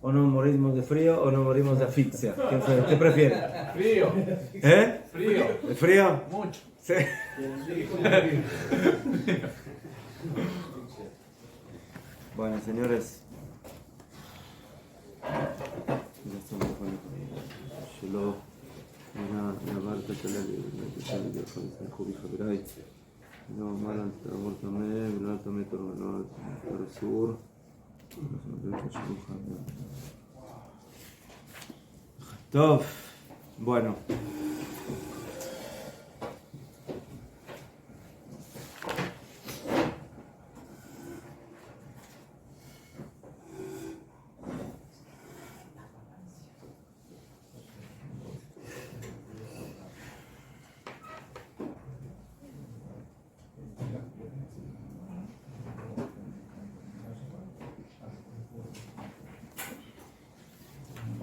o no morimos de frío o no morimos de asfixia. ¿Qué prefieren? Frío. ¿Eh? Frío. ¿El frío? Mucho. Sí. Bueno, señores. Ya estamos con שלא נעבר את הכלל לחובי חבריי. לא אמר אל תעבור טמא ולא אל תמא תורנו על אסור. טוב, bueno.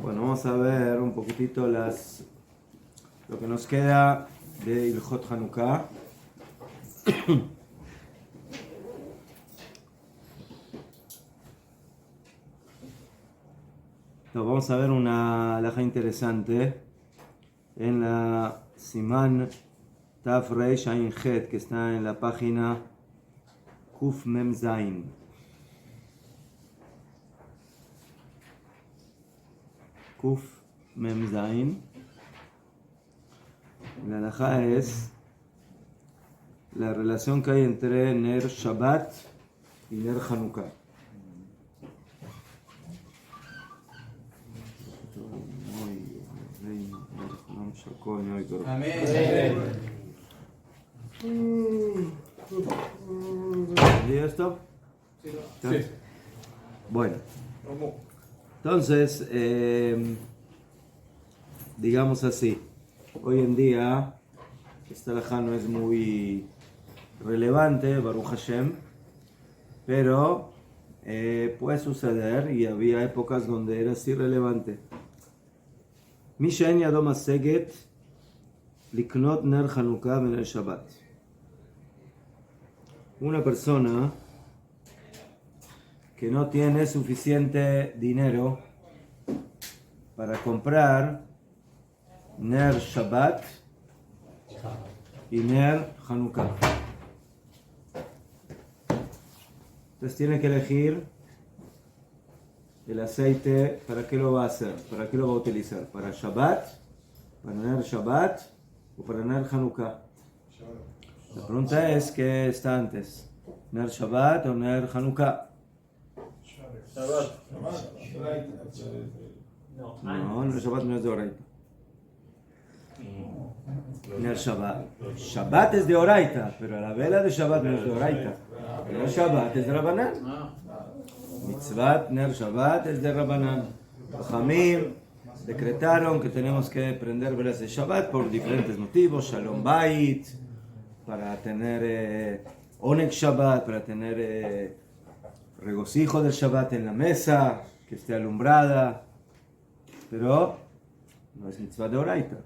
Bueno, vamos a ver un poquitito lo que nos queda de Ilhot Hanukkah. Vamos a ver una halajá interesante en la Siman Taf Reish Ain Het, que está en la página Kuf Mem Zain. Kuf Mem Zain. La halajá es la relación que hay entre Ner Shabbat y Ner Hanukkah. Amén. ¿Listo? Sí. Bueno, entonces, digamos así, hoy en día esta halajá no es muy relevante, Baruch Hashem, pero puede suceder y había épocas donde era así relevante. מי שאין ידו משגת לקנות נר חנוכה ונר שבת. Una persona que no tiene suficiente dinero para comprar ner Shabbat y ner Hanukkah. Entonces tiene que elegir el aceite. ¿Para qué lo va a hacer? ¿Para qué lo va a utilizar? ¿Para Shabbat? ¿Para ner Shabbat? ¿O para ner Hanukkah? La pregunta es, ¿qué está antes? ¿Ner Shabbat o ner Hanukkah? No, ner Shabbat no es de Oraita. Ner Shabbat. Shabbat es de Oraita, pero la vela de Shabbat no es de Oraita. Ner Shabbat es de Rabanán. Mitzvat Ner Shabbat es de Rabanán. Jajamim decretaron que tenemos que prender velas de Shabbat por diferentes motivos. Shalom Bait, para tener Onek Shabbat, para tener regocijo del Shabbat en la mesa, que esté alumbrada. Pero no es mitzvah de Oraita.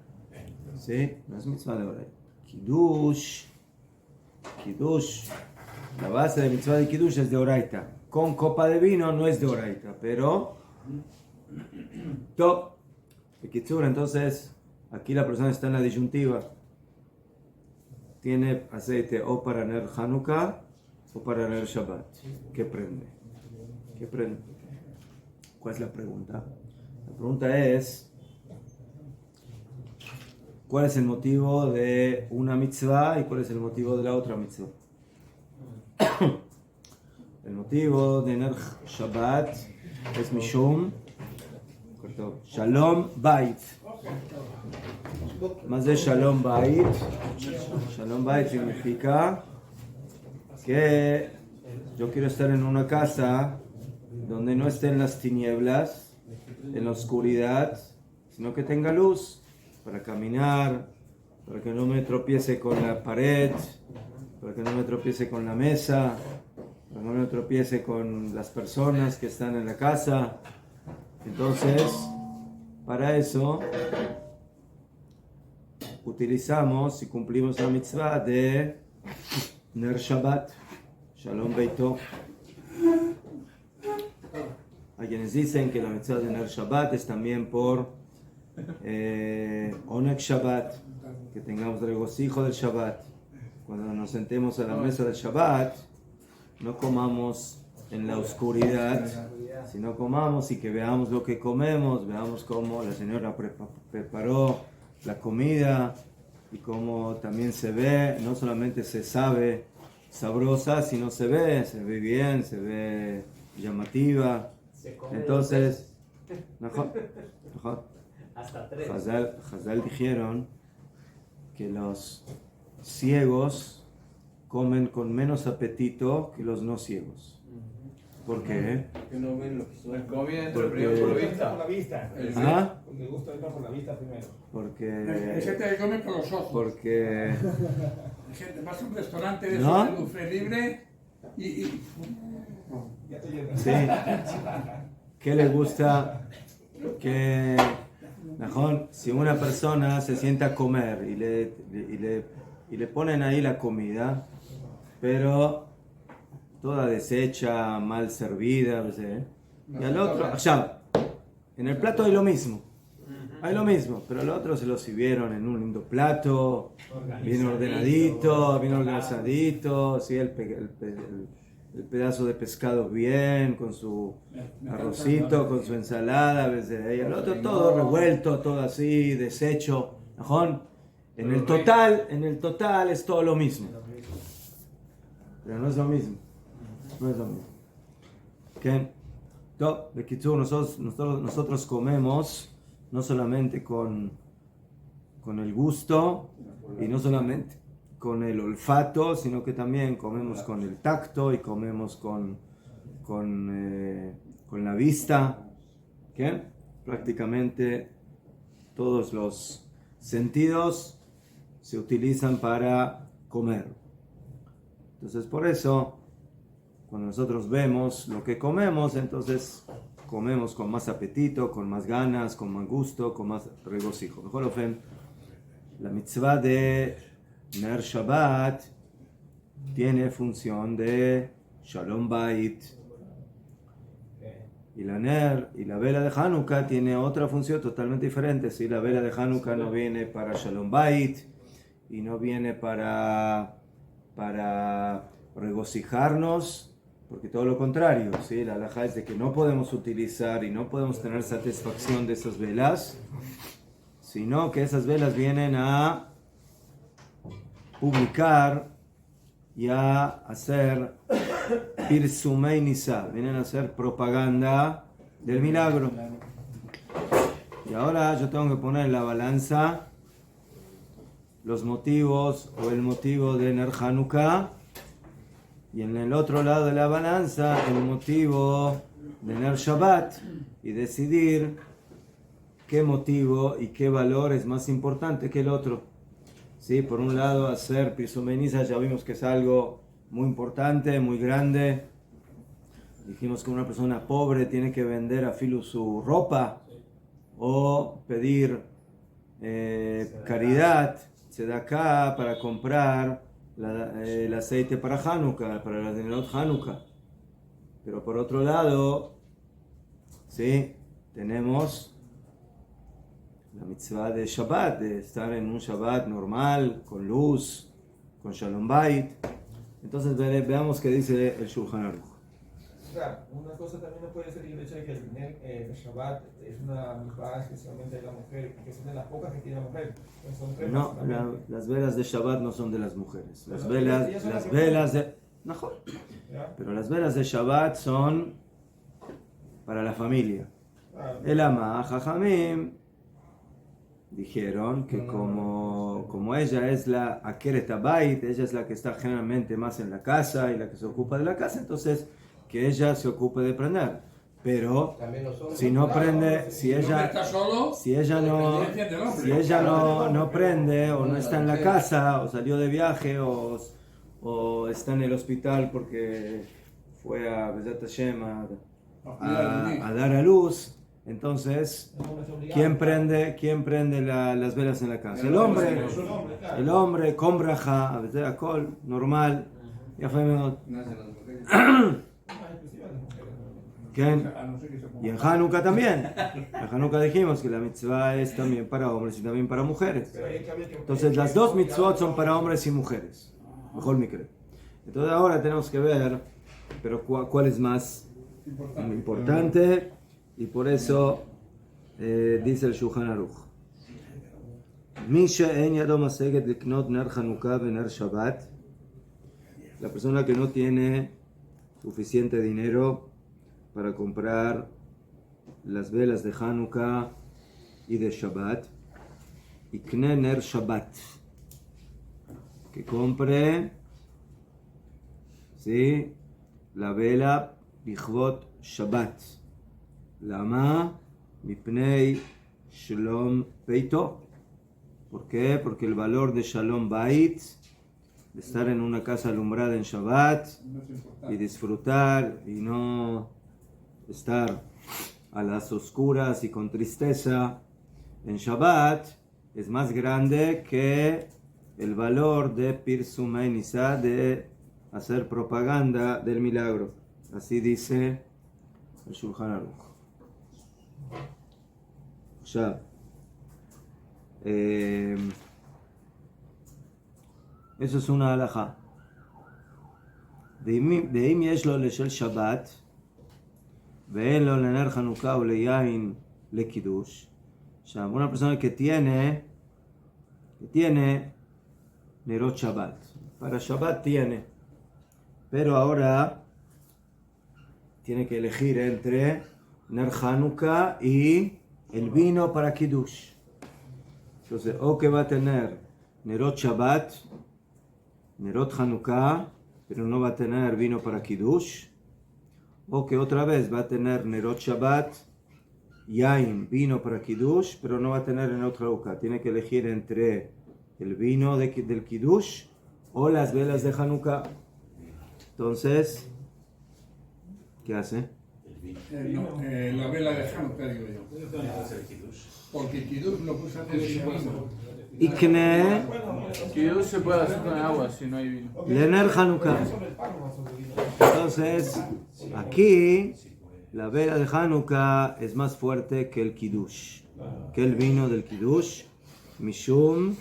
¿Sí? No es mitzvah de Oraita. Kiddush. La base de mitzvah de Kiddush es de Oraita. Con copa de vino no es de Oraita, pero top. Entonces, aquí la persona está en la disyuntiva. Tiene aceite o para ner Hanukkah o para ner Shabbat. ¿Qué prende? ¿Cuál es la pregunta? La pregunta es, ¿cuál es el motivo de una mitzvah y cuál es el motivo de la otra mitzvah? El motivo de ner Shabbat es Mishum Shalom Bait. Más de Shalom Bait. Shalom Bait significa que yo quiero estar en una casa donde no estén las tinieblas, en la oscuridad, sino que tenga luz para caminar, para que no me tropiece con la pared, para que no me tropiece con la mesa, para que no me tropiece con las personas que están en la casa. Entonces, para eso utilizamos y cumplimos la mitzvah de Ner Shabbat, Shalom Beito. Hay quienes dicen que la mitzvah de Ner Shabbat es también por Oneg Shabbat, que tengamos regocijo del Shabbat. Cuando nos sentemos a la mesa del Shabbat, no comamos en la oscuridad, sino comamos y que veamos lo que comemos, veamos cómo la señora preparó la comida y cómo también se ve, no solamente se sabe sabrosa, sino se ve bien, se ve llamativa. Entonces, hasta 3. Hazal dijeron que los ciegos comen con menos apetito que los no ciegos. ¿Por qué? Que no ven lo que son. Comiendo primero por la vista. ¿Ah? Porque el gusto entra por la vista primero. Porque... Hay gente que come por los ojos. Porque... Hay gente, vas a un restaurante de ¿No? esos de buffet libre y Ya estoy yendo. Sí. ¿Qué le gusta? Que... Mejor, si una persona se sienta a comer y le ponen ahí la comida, pero toda deshecha, mal servida, ¿sí? Y al otro, ya, en el plato hay lo mismo, pero al otro se lo sirvieron en un lindo plato, bien ordenadito, bien organizadito, ¿sí? El pedazo de pescado bien, con su arrocito, con su ensalada, y al otro todo revuelto, todo así, deshecho, ¿no? En el total es todo lo mismo, pero no es lo mismo. No es lo mismo. ¿Okay? Nosotros comemos no solamente con el gusto y no solamente con el olfato, sino que también comemos con el tacto y comemos con la vista. ¿Okay? Prácticamente todos los sentidos se utilizan para comer. Entonces por eso, cuando nosotros vemos lo que comemos, entonces comemos con más apetito, con más ganas, con más gusto, con más regocijo. Mejor la mitzvah de Ner Shabbat tiene función de Shalom Bait. Y la Ner y la vela de Hanukkah tiene otra función totalmente diferente. ¿Sí? La vela de Hanukkah no viene para Shalom Bait y no viene para regocijarnos, porque todo lo contrario, ¿sí? La halajá es de que no podemos utilizar y no podemos tener satisfacción de esas velas, sino que esas velas vienen a publicar y a hacer Pirsumei Nisa, vienen a hacer propaganda del milagro. Y ahora yo tengo que poner en la balanza los motivos o el motivo de Ner Hanukkah, y en el otro lado de la balanza el motivo de Ner Shabbat, y decidir qué motivo y qué valor es más importante que el otro. ¿Sí? Por un lado, hacer Pirsumei Nisa ya vimos que es algo muy importante, muy grande. Dijimos que una persona pobre tiene que vender a filo su ropa o pedir caridad, tzedakah, para comprar el aceite para Hanukkah, para la Nerot Hanukkah. Pero por otro lado, ¿sí? Tenemos la mitzvah de Shabbat, de estar en un Shabbat normal, con luz, con Shalom Bait. Entonces veamos qué dice el Shulchan Aruch. Claro, una cosa también no puede ser el hecho de que el Shabbat es una mitzvah especialmente de la mujer, que son de las pocas que tiene la mujer. Son tres No, las velas de Shabbat no son de las mujeres. Las velas de... Mejor. Pero las velas de Shabbat son para la familia. El Ama Jajamim dijeron que como ella es la Akeret Habayit, ella es la que está generalmente más en la casa y la que se ocupa de la casa, entonces que ella se ocupe de prender. Pero si no prende, si ella no prende o no está en la casa o salió de viaje o está en el hospital porque fue a Bezat Hashem a dar a luz, entonces ¿quién prende las velas en la casa? El hombre con braja, a veces alcohol normal. Ya fue mejor. ¿Quién? A no ser que se ponga. Y en Hanukkah también. En Hanukkah dijimos que la mitzvah es también para hombres y también para mujeres. Pero ahí cambia que- Entonces las dos mitzvot son para hombres y mujeres. Mejor me creo. Entonces ahora tenemos que ver, pero cuál es más importante, y por eso dice el Shulchan Aruch. Mi she'en yado maseget liknot ner Hanukkah vener Shabbat. La persona que no tiene suficiente dinero para comprar las velas de Hanukkah y de Shabbat, ikne ner Shabbat, que compre, ¿sí?, la vela bichvot Shabbat. Lama mipnei shalom beito. ¿Por qué? Porque el valor de Shalom Bait, de estar en una casa alumbrada en Shabbat y disfrutar y no estar a las oscuras y con tristeza en Shabbat, es más grande que el valor de Pirsumei Nisa, de hacer propaganda del milagro. Así dice el Shulchan Aruch. Ya. Eso es una halajá. ואם יש לו לשל שבת ואין לו לנר חנוכה וליין לקידוש, עכשיו, una persona que tiene nerot Shabbat, para Shabbat tiene, pero ahora tiene que elegir entre ner Hanukkah y el vino para Kiddush. Entonces, o que va a tener nerot Shabbat, nerot Hanukkah, pero no va a tener vino para Kiddush, o que otra vez va a tener nerot Shabbat, yain, vino para Kiddush, pero no va a tener nerot Hanukkah. Tiene que elegir entre el vino del Kiddush o las velas de Hanukkah. Entonces, ¿qué hace? La vela de Hanukkah, digo yo. Porque Kiddush lo puse antes de vino. Ikne Kiddush se puede hacer con agua si no hay vino. lener Hanukkah. Entonces, aquí la vela de Hanukkah es más fuerte que el Kiddush, que el vino del Kiddush. Mishum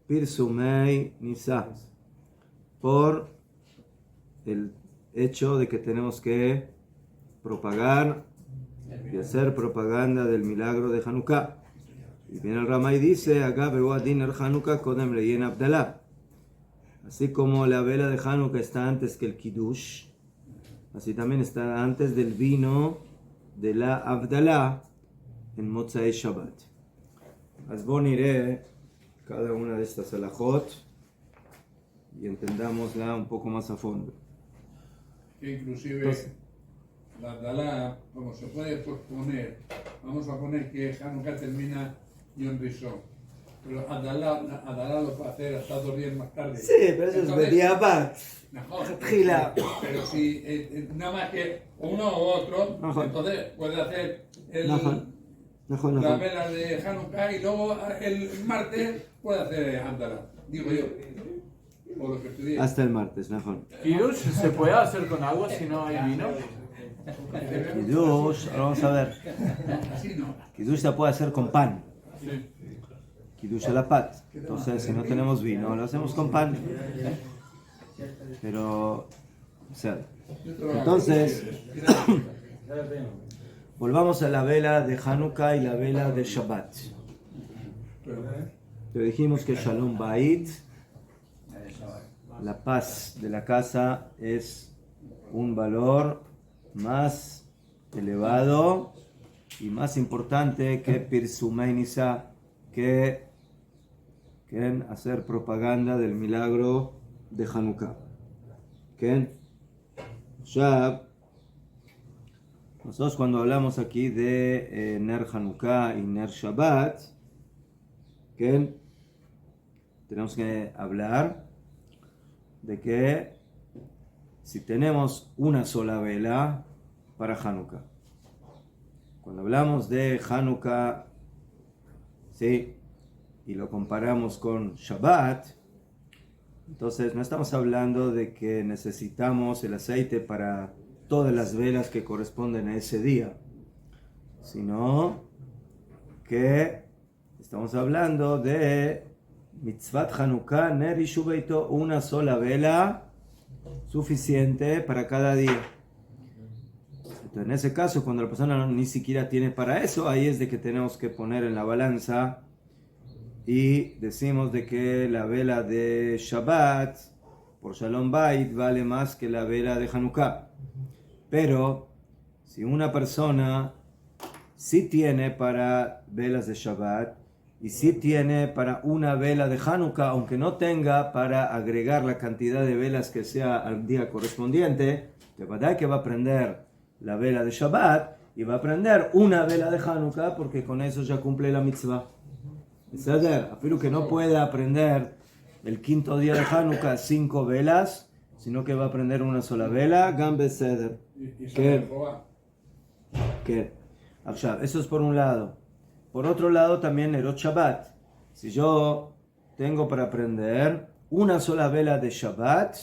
Pirsumei Nisa, por el hecho de que tenemos que propagar y hacer propaganda del milagro de Hanukkah. Y viene el Ramá y dice, acá Bewadin Hanukkah Kodem Leyen Abdallah. Así como la vela de Hanukkah está antes que el Kiddush, así también está antes del vino de la Abdallah en Motzai Shabbat. Asbon iré cada una de estas alajot y entendámosla un poco más a fondo. Que inclusive Entonces, la Abdalá, como se puede posponer, vamos a poner que Hanukkah termina Yom Rishon, pero Abdalá lo puede hacer hasta 2 días más tarde. Sí, pero eso es Entonces, Bediabat. mejor. Tjila. Pero si nada más que uno u otro, Ajá. entonces puede hacer Ajá. la vela de Hanukkah y luego el martes puede hacer Abdalá, digo yo. O lo que estudié. Hasta el martes, mejor. Kiddush se puede hacer con agua si no hay vino. Kiddush, ahora vamos a ver. Así no. Kiddush se puede hacer con pan. Sí. Kiddush a la pat. Entonces, si no tenemos vino, lo hacemos con pan. Pero, o sea, entonces, volvamos a la vela de Hanukkah y la vela de Shabbat. Te dijimos que Shalom Bait, la paz de la casa, es un valor más elevado y más importante que Pirsumei Nisa, que hacer propaganda del milagro de Hanukkah. Ya, nosotros cuando hablamos aquí de Ner Hanukkah y Ner Shabbat, tenemos que hablar de que si tenemos una sola vela para Hanukkah, cuando hablamos de Hanukkah, ¿sí?, y lo comparamos con Shabbat, entonces no estamos hablando de que necesitamos el aceite para todas las velas que corresponden a ese día, sino que estamos hablando de Mitzvat Hanukkah Ner Yishu Beito, una sola vela suficiente para cada día. Entonces, en ese caso, cuando la persona ni siquiera tiene para eso, ahí es de que tenemos que poner en la balanza y decimos de que la vela de Shabbat por Shalom Bait vale más que la vela de Hanukkah. Pero si una persona sí tiene para velas de Shabbat y sí tiene para una vela de Hanukkah, aunque no tenga para agregar la cantidad de velas que sea al día correspondiente, de verdad que va a prender la vela de Shabbat y va a prender una vela de Hanukkah, porque con eso ya cumple la mitzvah. Afirmo que no pueda aprender el quinto día de Hanukkah 5 velas, sino que va a aprender una sola vela, Gam Beseder. ¿Qué? Eso es por un lado. Por otro lado también Nerot Shabbat. Si yo tengo para aprender una sola vela de Shabbat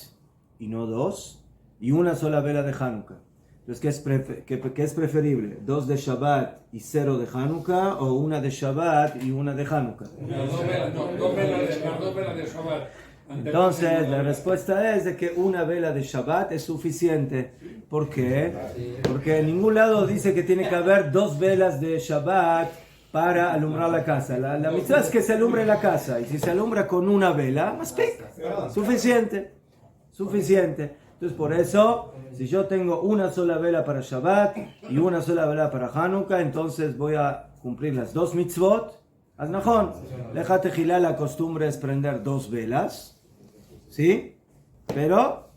y no 2, y una sola vela de Hanukkah, entonces ¿qué es preferible? ¿2 de Shabbat y 0 de Hanukkah, o una de Shabbat y una de Hanukkah? Dos velas de Shabbat. Entonces la respuesta es de que una vela de Shabbat es suficiente. ¿Por qué? Porque en ningún lado dice que tiene que haber 2 velas de Shabbat para alumbrar la casa. La mitzvah es que se alumbre la casa, y si se alumbra con una vela, más suficiente. Entonces por eso, si yo tengo una sola vela para Shabbat y una sola vela para Hanukkah, entonces voy a cumplir las 2 mitzvot. Aznajón, Leja Tejilá, la costumbre es prender 2 velas, ¿sí? Pero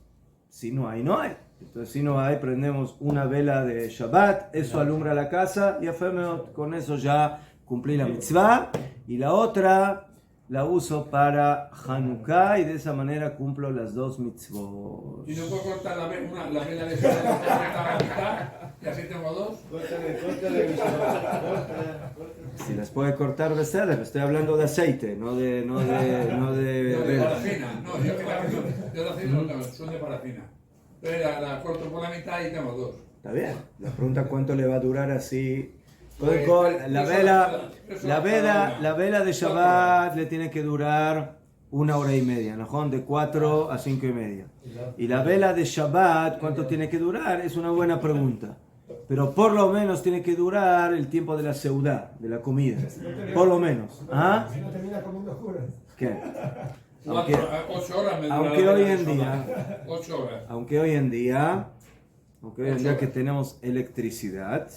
si no hay, no hay. Entonces si no hay, prendemos una vela de Shabbat, eso alumbra la casa, y con eso ya cumplí la mitzvah, y la otra la uso para Hanukkah, y de esa manera cumplo las 2 mitzvot. ¿Y no puedo cortar la vela de Shabbat y así tengo 2? Si las puede cortar de seda, estoy hablando de aceite, no de parafina. No, yo la aceite son de parafina. Pero la corto por la mitad y tengo 2. Está bien. La pregunta cuánto le va a durar así. La vela de Shabbat le tiene que durar 1 hora y media, ¿no? De 4 a 5 y media. Y la vela de Shabbat, ¿cuánto tiene que durar? Es una buena pregunta. Pero por lo menos tiene que durar el tiempo de la seudá, de la comida. Por lo menos. ¿Ah? Si no termina comiendo oscuras. ¿Qué? 8 horas me dura. Aunque hoy en día, 8 horas. aunque hoy en día que tenemos electricidad,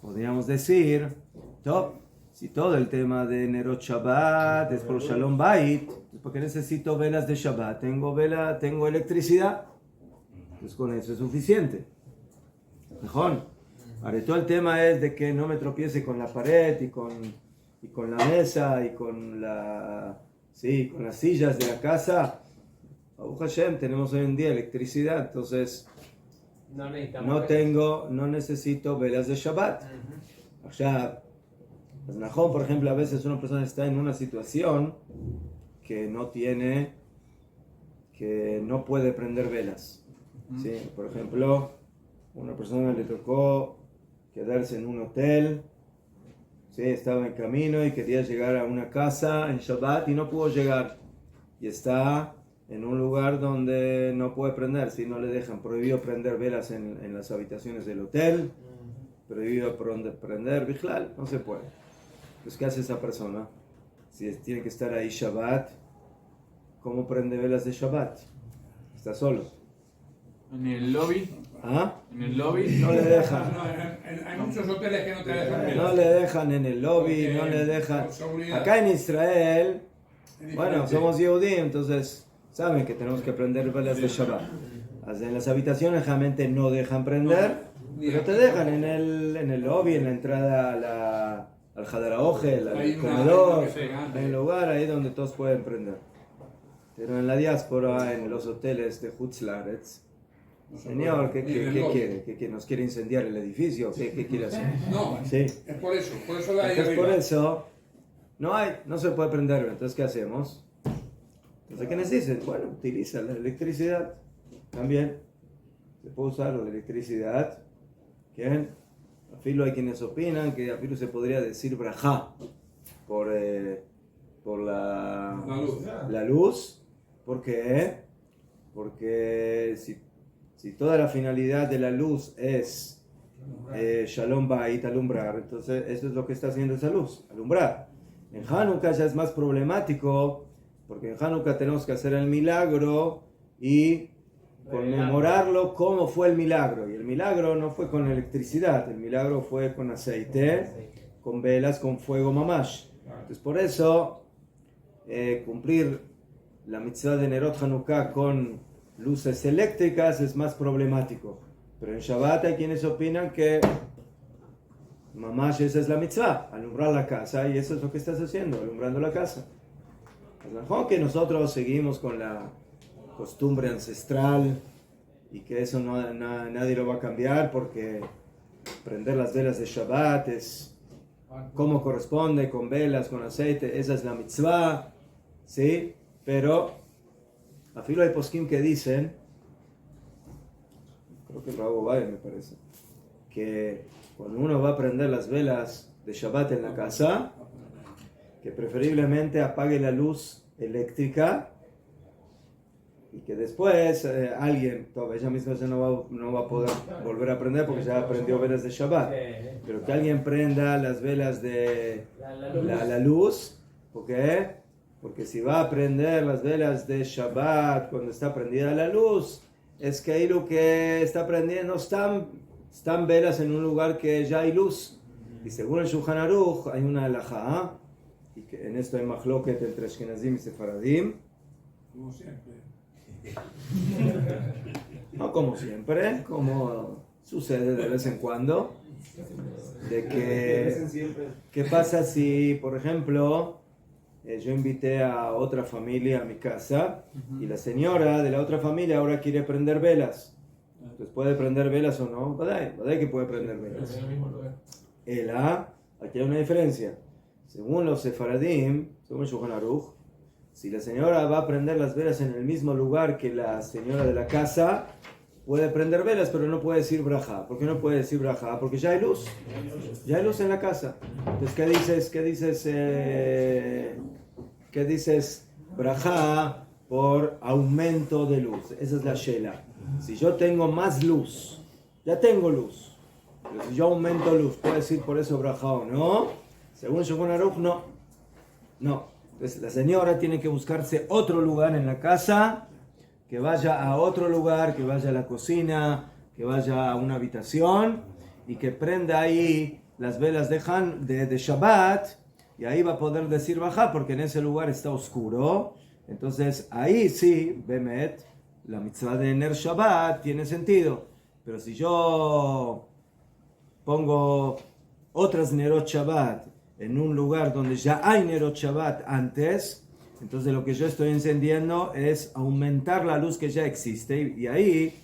podríamos decir, si todo el tema de Nerot Shabbat es por Shalom Bait, porque necesito velas de Shabbat, tengo electricidad, pues con eso es suficiente. Mejor. Ahora, todo el tema es de que no me tropiece con la pared y con la mesa y con las sillas de la casa. Baruch Hashem, tenemos hoy en día electricidad, entonces no necesito velas de Shabbat. Ya, pues Najón, por ejemplo, a veces una persona está en una situación que no puede prender velas. ¿Sí? Por ejemplo, una persona le tocó quedarse en un hotel, ¿sí? Estaba en camino y quería llegar a una casa en Shabbat y no pudo llegar. Y está en un lugar donde no puede prender, si no le dejan. Prohibido prender velas en las habitaciones del hotel, prohibido prender Bijlal, no se puede. Pues ¿qué hace esa persona? Si tiene que estar ahí Shabbat, ¿cómo prende velas de Shabbat? Está solo. ¿En el lobby? ¿Ah? ¿En el lobby? No le dejan. Hay muchos hoteles que no te dejan velas. No le dejan en el lobby, no le dejan. Acá en Israel, bueno, somos Yehudim, entonces saben que tenemos que prender velas de Shabbat. En las habitaciones realmente no dejan prender, pero te dejan en el lobby, en la entrada al Hadar HaOchel, al comedor, en el lugar ahí donde todos pueden prender. Pero en la diáspora, en los hoteles de Hutzlaretz, señor, ¿qué quiere? ¿Que nos quiere incendiar el edificio? ¿Qué quiere hacer? No, sí. Es por eso la hay Entonces, arriba. por eso no se puede prender. Entonces, ¿qué hacemos? Entonces, ¿qué nos dicen? Bueno, utiliza la electricidad también. se puede usar la electricidad, que afilo hay quienes opinan que afilo se podría decir brajá por la luz. ¿Por qué? Porque si toda la finalidad de la luz es Shalom Bait, alumbrar, entonces eso es lo que está haciendo esa luz, alumbrar. En Hanukkah ya es más problemático, porque en Hanukkah tenemos que hacer el milagro y conmemorarlo como fue el milagro. Y el milagro no fue con electricidad, el milagro fue con aceite, con velas, con fuego mamash. Entonces por eso cumplir la mitzvah de Nerot Hanukkah con luces eléctricas es más problemático. Pero en Shabbat hay quienes opinan que mamash esa es la mitzvah, alumbrar la casa, y eso es lo que estás haciendo, alumbrando la casa. Es mejor que nosotros seguimos con la costumbre ancestral y que eso nadie lo va a cambiar, porque prender las velas de Shabbat es como corresponde, con velas, con aceite, esa es la mitzvah, ¿sí? Pero a filo hay poskim que dicen, creo que el Rabo Bayer me parece, que cuando uno va a prender las velas de Shabbat en la casa, que preferiblemente apague la luz eléctrica y que después alguien, ella misma ya no va a poder volver a prender porque ya prendió velas de Shabbat, pero que alguien prenda las velas de la luz. ¿Por qué? Porque si va a prender las velas de Shabbat cuando está prendida la luz, es que ahí lo que está prendiendo están velas en un lugar que ya hay luz. Y según el Shulchan Aruch hay una halajá, y que en esto hay machloket entre Ashkenazim y Sefaradim. Como siempre. No como siempre, como sucede de vez en cuando. De que, ¿qué pasa si, por ejemplo, yo invité a otra familia a mi casa y la señora de la otra familia ahora quiere prender velas? Entonces, ¿puede prender velas o no? ¿Verdad que puede prender velas? Aquí hay una diferencia. Según los sefaradim, según Shulchan Aruch, si la señora va a prender las velas en el mismo lugar que la señora de la casa, puede prender velas, pero no puede decir brajá. ¿Por qué no puede decir brajá? Porque ya hay luz. Ya hay luz en la casa. Entonces, ¿qué dices brajá por aumento de luz? Esa es la shela. Si yo tengo más luz, ya tengo luz, pero si yo aumento luz, ¿puedo decir por eso brajá o no? Según Shulchan Aruch, no. Entonces la señora tiene que buscarse otro lugar en la casa, que vaya a otro lugar, que vaya a la cocina, que vaya a una habitación y que prenda ahí las velas de Shabbat, y ahí va a poder decir brajá porque en ese lugar está oscuro. Entonces ahí sí, Bemet, la mitzvah de Ner Shabbat tiene sentido. Pero si yo pongo otras Nerot Shabbat en un lugar donde ya hay Nerot Shabbat antes, entonces lo que yo estoy encendiendo es aumentar la luz que ya existe. Y ahí,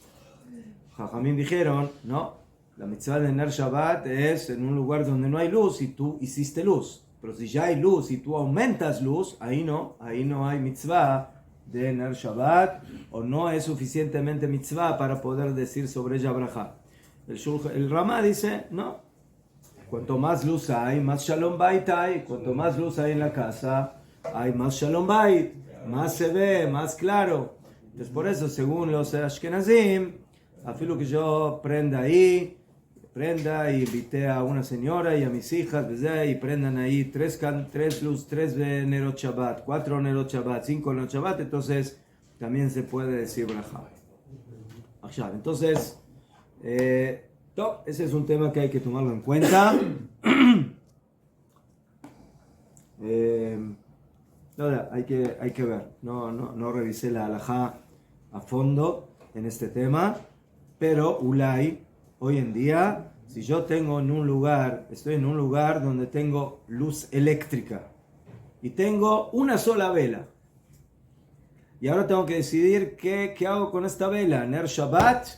Jajamín dijeron, no, la mitzvah de Ner Shabbat es en un lugar donde no hay luz y tú hiciste luz. Pero si ya hay luz y tú aumentas luz, ahí no hay mitzvah de Ner Shabbat, o no es suficientemente mitzvah para poder decir sobre ella brajá. El Ramá dice, no, cuanto más luz hay, más Shalom Bait hay. Cuanto más luz hay en la casa, hay más Shalom Bait, más se ve, más claro. Entonces por eso, según los Ashkenazim, afilo que yo prenda y invité a una señora y a mis hijas, y prendan ahí tres Nerot Shabbat, 4 Nerot Shabbat, 5 Nerot Shabbat, entonces también se puede decir brajá. Entonces, ese es un tema que hay que tomarlo en cuenta. Hay que ver. No revisé la halajá a fondo en este tema, pero Ulay, hoy en día, si yo estoy en un lugar donde tengo luz eléctrica y tengo una sola vela, y ahora tengo que decidir qué hago con esta vela, Ner Shabbat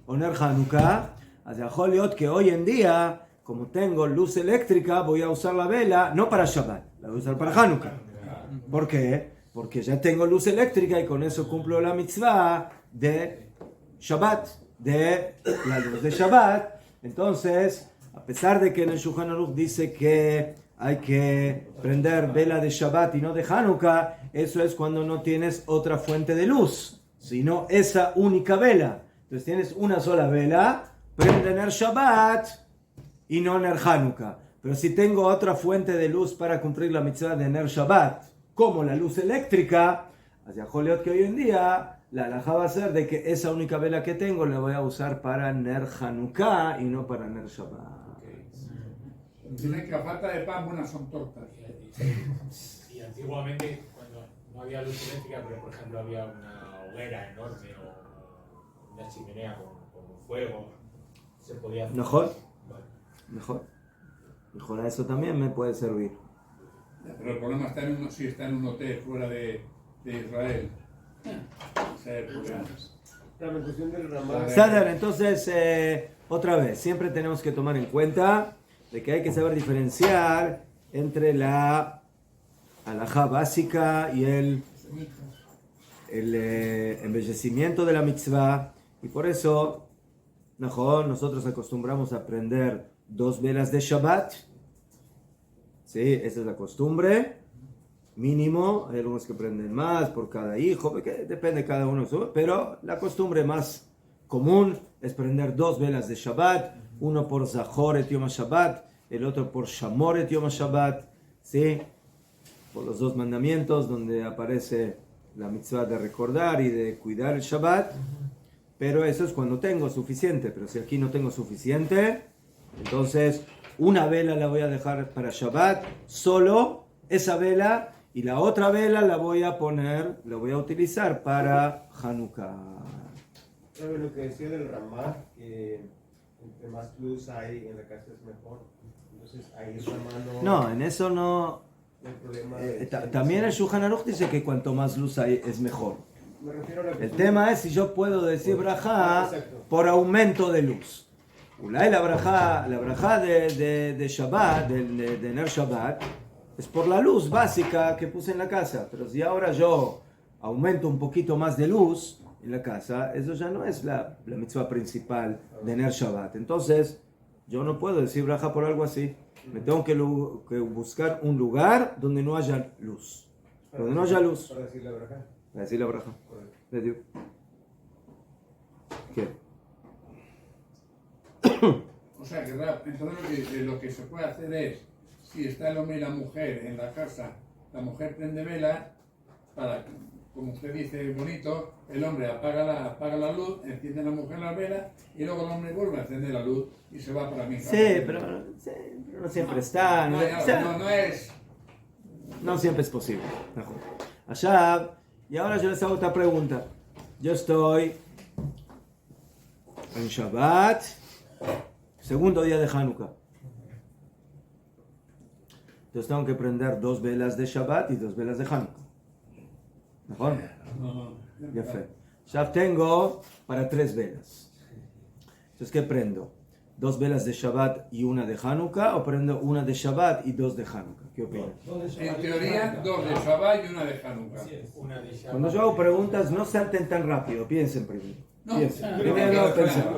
o Ner Hanukkah. Que hoy en día, como tengo luz eléctrica, voy a usar la vela no para Shabbat, la voy a usar para Hanukkah. ¿Por qué? Porque ya tengo luz eléctrica y con eso cumplo la mitzvah de Shabbat. de la luz de Shabbat. Entonces, a pesar de que en el Shulchan Aruch dice que hay que prender vela de Shabbat y no de Hanukkah, eso es cuando no tienes otra fuente de luz, sino esa única vela. Entonces tienes una sola vela, prende Ner Shabbat y no Ner Hanukkah. Pero si tengo otra fuente de luz para cumplir la mitzvah de Ner Shabbat, como la luz eléctrica, hacia Joliot que hoy en día la halajá va a ser de que esa única vela que tengo la voy a usar para Ner Hanukkah y no para Ner Shabbat. Dicen que a falta de pan buenas son tortas. Y antiguamente, cuando no había luz eléctrica, pero por ejemplo había una hoguera enorme o una chimenea con fuego, se podía hacer. Mejor, Vale. mejor a eso también me puede servir. Pero el problema está en si está en un hotel fuera de Israel. La cuestión del Ramal. Sadar, entonces, otra vez, siempre tenemos que tomar en cuenta de que hay que saber diferenciar entre la halajá básica y el embellecimiento de la mitzvah. Y por eso, nosotros acostumbramos a prender 2 velas de Shabbat. Sí, esa es la costumbre. Mínimo, hay algunos que prenden más por cada hijo, porque depende de cada uno, pero la costumbre más común es prender 2 velas de Shabbat, uno por Zahoret Yom HaShabbat, el otro por Shamoret Yom HaShabbat, ¿sí? Por los 2 mandamientos donde aparece la mitzvah de recordar y de cuidar el Shabbat, pero eso es cuando tengo suficiente, pero si aquí no tengo suficiente, entonces una vela la voy a dejar para Shabbat, solo esa vela, y la otra vela la voy a utilizar para Hanukkah. ¿Sabe lo que decía del Ramá? Que entre más luz hay en la casa es mejor. Entonces ahí el Ramá No, en eso no. no hay problema. También el Shulchan Aruch dice que cuanto más luz hay es mejor. Me refiero a la El tema es si yo puedo decir brajá por aumento de luz. Ulay la brajá de Shabbat, de Ner Shabbat, es por la luz básica que puse en la casa. Pero si ahora yo aumento un poquito más de luz en la casa, eso ya no es la mitzvah principal de Ner Shabbat. Entonces, yo no puedo decir brajá por algo así. Me tengo que buscar un lugar donde no haya luz. Donde no haya luz. Para decir la braja. Para decir la brajá. ¿Qué? O sea que entonces lo que se puede hacer es, si está el hombre y la mujer en la casa, la mujer prende vela, para, como usted dice, bonito, el hombre apaga la luz, enciende la mujer la vela y luego el hombre vuelve a encender la luz y se va para mí. Sí, pero no siempre está. No es. No siempre es posible. Allá, y ahora yo les hago otra pregunta. Yo estoy en Shabbat, segundo día de Hanukkah. Entonces tengo que prender 2 velas de Shabbat y 2 velas de Hanukkah. ¿Mejor? Ya fue. Ya tengo para 3 velas. Entonces, ¿qué prendo? 2 velas de Shabbat y una de Hanukkah, o prendo una de Shabbat y 2 de Hanukkah. ¿Qué opinan? En teoría, 2 de Shabbat y una de Hanukkah. Una de Shabbat. Cuando yo hago preguntas, no salten tan rápido. Piensen primero. No. Piensen. Primero pensar.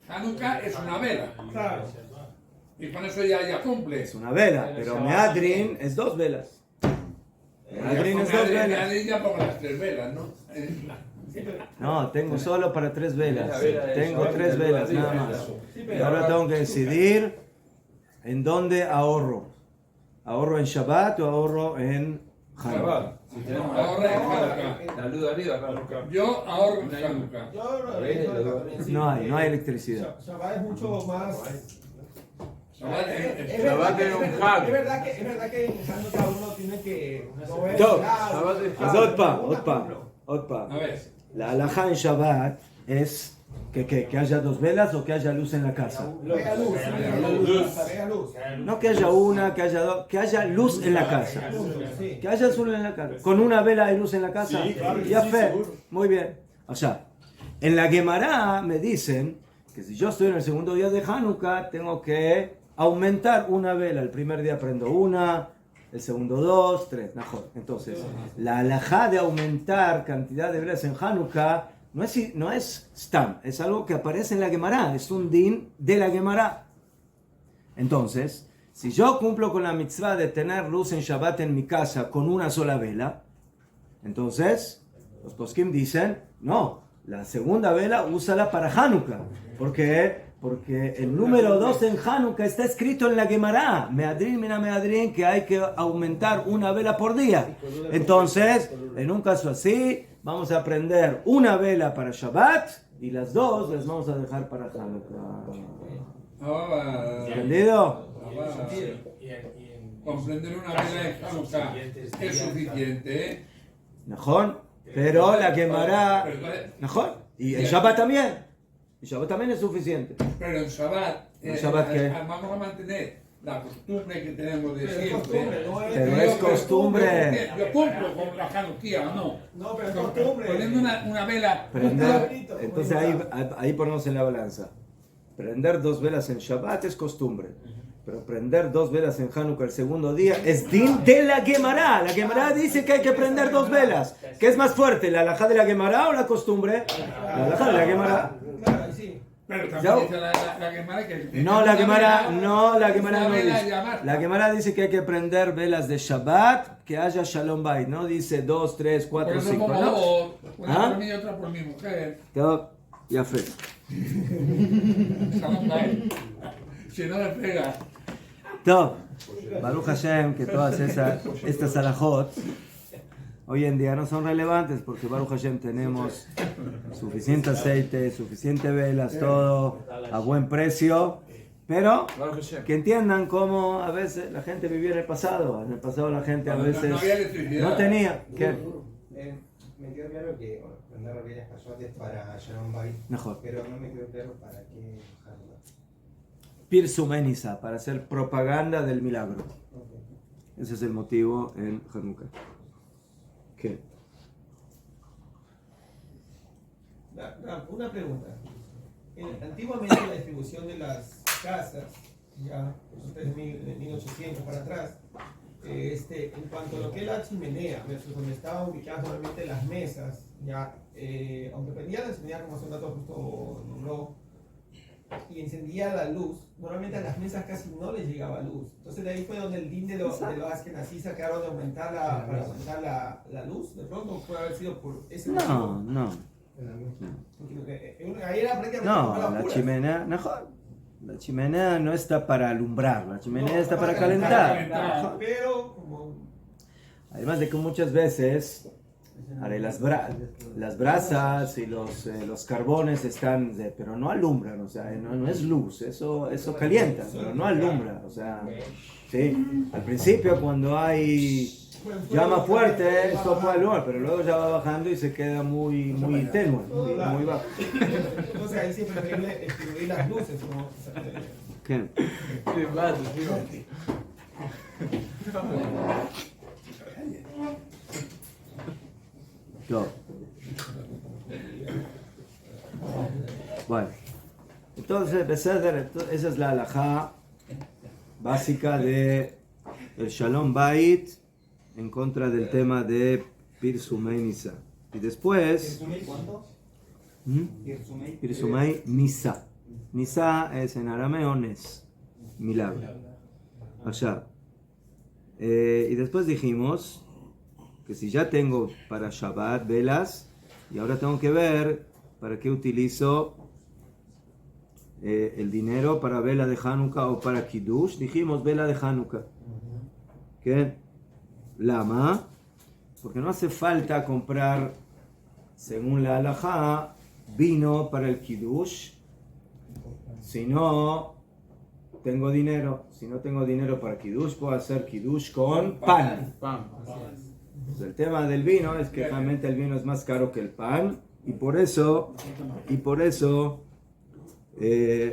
Hanukkah es una vela. Claro. Y con eso ya cumple. Es una vela, pero Meadrin es 2 velas. Meadrin es 2 velas. Ya pongo las 3 velas, ¿no? No, tengo solo para 3 velas. Tengo 3 velas, nada más. Y ahora tengo que decidir en dónde ahorro. ¿Ahorro en Shabbat o ahorro en Hanukkah? Ahorra en Hanukkah. La luz de arriba. Yo ahorro en Hanukkah. No hay electricidad. Shabbat es mucho más. Shabbat tiene un hack. Es verdad que en Hanukkah uno tiene que. Top. Shabbat אז עוד פעם. A ver. La halajá en Shabbat es que haya 2 velas o que haya luz en la casa. Vea luz. No que haya una, que haya 2, que haya luz en la casa. Sí. Que haya luz en la casa. ¿Con una vela hay luz en la casa? Sí, claro, Ya sí, fe. seguro. Muy bien. O sea, en la Gemara me dicen que si yo estoy en el segundo día de Hanukkah, tengo que aumentar una vela. El primer día prendo una, el segundo 2, 3, mejor. Entonces, la halajá de aumentar cantidad de velas en Hanukkah no es stam, es algo que aparece en la Gemara, es un din de la Gemara. Entonces, si yo cumplo con la mitzvah de tener luz en Shabbat en mi casa con una sola vela, entonces los poskim dicen, no, la segunda vela úsala para Hanukkah. ¿Por qué? Porque el número 2 en Hanukkah está escrito en la Gemara, Meadrin mina Meadrin, que hay que aumentar una vela por día. Entonces, en un caso así, vamos a prender una vela para Shabbat y las dos las vamos a dejar para Hanukkah. ¿Entendido? Comprender una vela en Hanukkah es suficiente. Mejor, pero la Gemara, mejor, y el Shabbat también. El Shabbat también es suficiente. Pero en Shabbat, ¿qué? vamos a mantener la costumbre que tenemos de siempre. Pero es costumbre. Yo cumplo con la Hanukkah, ¿no? No, pero es costumbre. Poniendo una vela. Prender, entonces ahí ponemos en la balanza. Prender 2 velas en Shabbat es costumbre. Pero prender 2 velas en Hanukkah el segundo día es din de la Gemara. La Gemara dice que hay que prender 2 velas. ¿Qué es más fuerte, la halajá de la Gemara o la costumbre? La halajá de la Gemara. Claro, sí. Pero también dice la Gemara que... No, la Gemara no Una vela dice. ya basta. La Gemara dice que hay que prender velas de Shabbat, que haya Shalom Bayit. No dice 2, 3, 4, Por eso 5. pongo ¿No? dos, una ¿Ah? por mí y otra por mi mujer. Todo ya fue. Si no le pega. Top. Baruch Hashem, que todas estas alajot hoy en día no son relevantes porque Baruch Hashem tenemos suficiente aceite, suficiente velas, todo a buen precio, pero que entiendan cómo a veces la gente vivía en el pasado. En el pasado la gente a veces No había electricidad. no tenía. ¿Qué? Me quedó claro que prender las velas casuales para Shalom Bayit, Mejor. pero no me quedó claro para qué Hanukkah. Pirsumeniza, para hacer propaganda del milagro. Okay. Ese es el motivo en Hanukkah. ¿Qué? Una pregunta. Antiguamente la distribución de las casas, ya por 1800 para atrás, en cuanto a lo que es la chimenea, versus donde estaban ubicadas normalmente las mesas, ya, aunque prendía la chimenea como hace un dato justo nombró, y encendía la luz, normalmente a las mesas casi no les llegaba luz. Entonces de ahí fue donde el din de los Ashkenazí sacaron de aumentar para aumentar la luz. De pronto puede haber sido por ese motivo. No. Ahí era prácticamente No, para la puras. chimenea, mejor. La chimenea no está para alumbrar, la chimenea está para calentar. Pero como Además de que muchas veces las brasas y los carbones están, pero no alumbran, o sea, no es luz, eso calienta, pero no alumbra, o sea, sí, al principio cuando hay llama fuerte, esto puede alumbrar, pero luego ya va bajando y se queda muy tenue, muy bajo. entonces ahí sí es preferible distribuir las luces, ¿no? ¿Qué? Qué vato, tío. No. Bueno, entonces, Beseder, esa es la halajá básica de el Shalom Bayit en contra del tema de Pirsumei Nisa. Y después, ¿Cuánto? Pirsumei Nisa. Nisa es en arameo Nes, milagro. Allá. Y después dijimos que si ya tengo para Shabbat velas, y ahora tengo que ver para qué utilizo el dinero para vela de Hanukkah o para Kiddush. Dijimos vela de Hanukkah. ¿Qué? Lama. Porque no hace falta comprar, según la halajá, vino para el Kiddush. Si no tengo dinero, para Kiddush, puedo hacer Kiddush con pan. Pues el tema del vino es que realmente el vino es más caro que el pan y por eso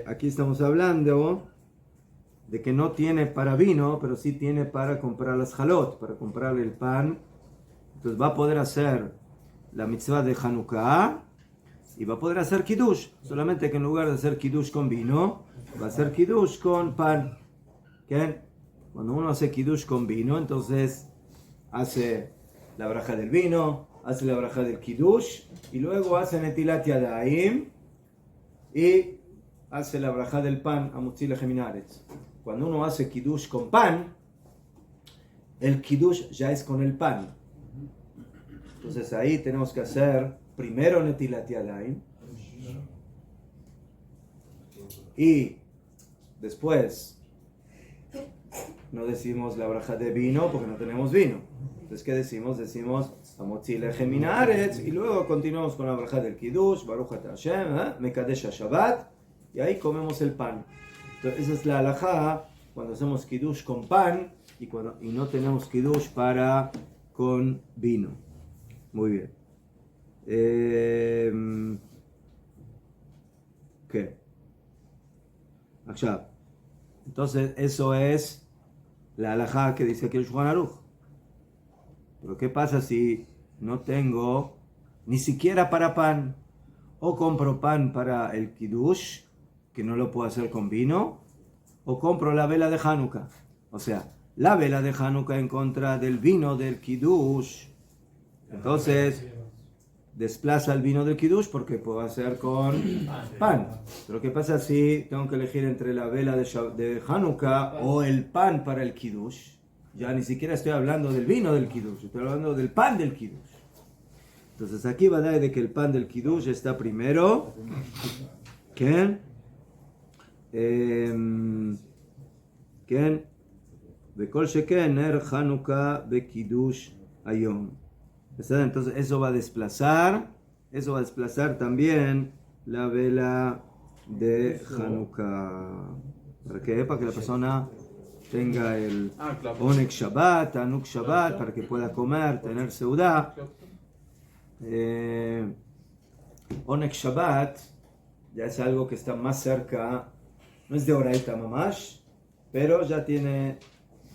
aquí estamos hablando de que no tiene para vino, pero sí tiene para comprar las halot, para comprar el pan. Entonces va a poder hacer la mitzvah de Hanukkah y va a poder hacer kiddush, solamente que en lugar de hacer kiddush con vino, va a hacer kiddush con pan. ¿Qué? Cuando uno hace kiddush con vino, entonces hace la braja del vino, hace la braja del kiddush, y luego hace netilat yadayim, y hace la braja del pan a Mutzi Lechem Aretz. Cuando uno hace kiddush con pan, el kiddush ya es con el pan. Entonces ahí tenemos que hacer primero netilat yadayim, y después no decimos la braja de vino porque no tenemos vino. Entonces, ¿qué decimos? Decimos Motzi Lechem Aretz, y luego continuamos con la braja del kiddush, Baruch Ata Hashem, Mekadesh Shabbat, y ahí comemos el pan. Entonces, esa es la halajá cuando hacemos kiddush con pan y no tenemos kiddush con vino. Muy bien. ¿Qué? Akshab. Entonces, eso es la halajá que dice aquí el Shulchan Aruch. Pero ¿qué pasa si no tengo ni siquiera para pan? O compro pan para el kiddush, que no lo puedo hacer con vino, o compro la vela de Hanukkah. O sea, la vela de Hanukkah en contra del vino del kiddush. Entonces, desplaza el vino del kiddush porque puedo hacer con pan. Pero ¿qué pasa si tengo que elegir entre la vela de Hanukkah o el pan para el kiddush? Ya ni siquiera estoy hablando del vino del kiddush, estoy hablando del pan del kiddush. Entonces aquí va a dar de que el pan del kiddush está primero. ¿Quién? ¿Quién? Bekol sheken ner Hanukkah bekiddush ayom. Entonces eso va a desplazar también la vela de Hanukkah. ¿Para qué? Para que la persona tenga el Onek Shabbat, Anuk Shabbat, para que pueda comer, tener seudá. Onek Shabbat ya es algo que está más cerca, no es de Oraita Mamash, pero ya tiene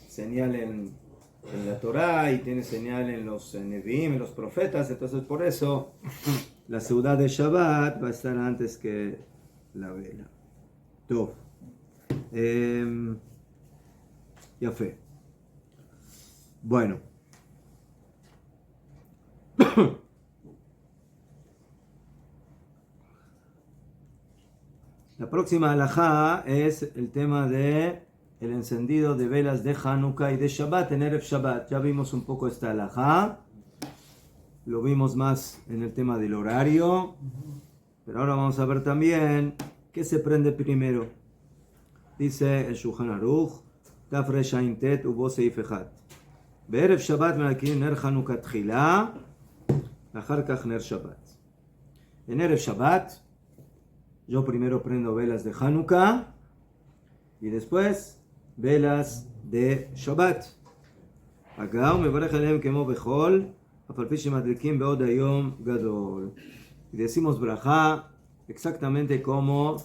señal en la Torah y tiene señal en los Nevi'im, en los profetas. Entonces por eso la seudá de Shabbat va a estar antes que la vela. Tov. Ya fue. Bueno. La próxima halajá es el tema de el encendido de velas de Hanukkah y de Shabbat en Erev Shabbat. Ya vimos un poco esta halajá. Lo vimos más en el tema del horario. Pero ahora vamos a ver también qué se prende primero. Dice el Shulchan Aruch, Taf Resh Ayin Tet Ubo Seif Echad. Be'erev Shabbat me'akin ner Hanukkah tchila, achar kach ner Shabbat. En Erev Shabbat, yo primero prendo velas de Hanukkah y después velas de Shabbat. Acá me barej aleim kemo bechol, afal pi shemadlikim be'od hayom gadol. Y decimos brajá exactamente como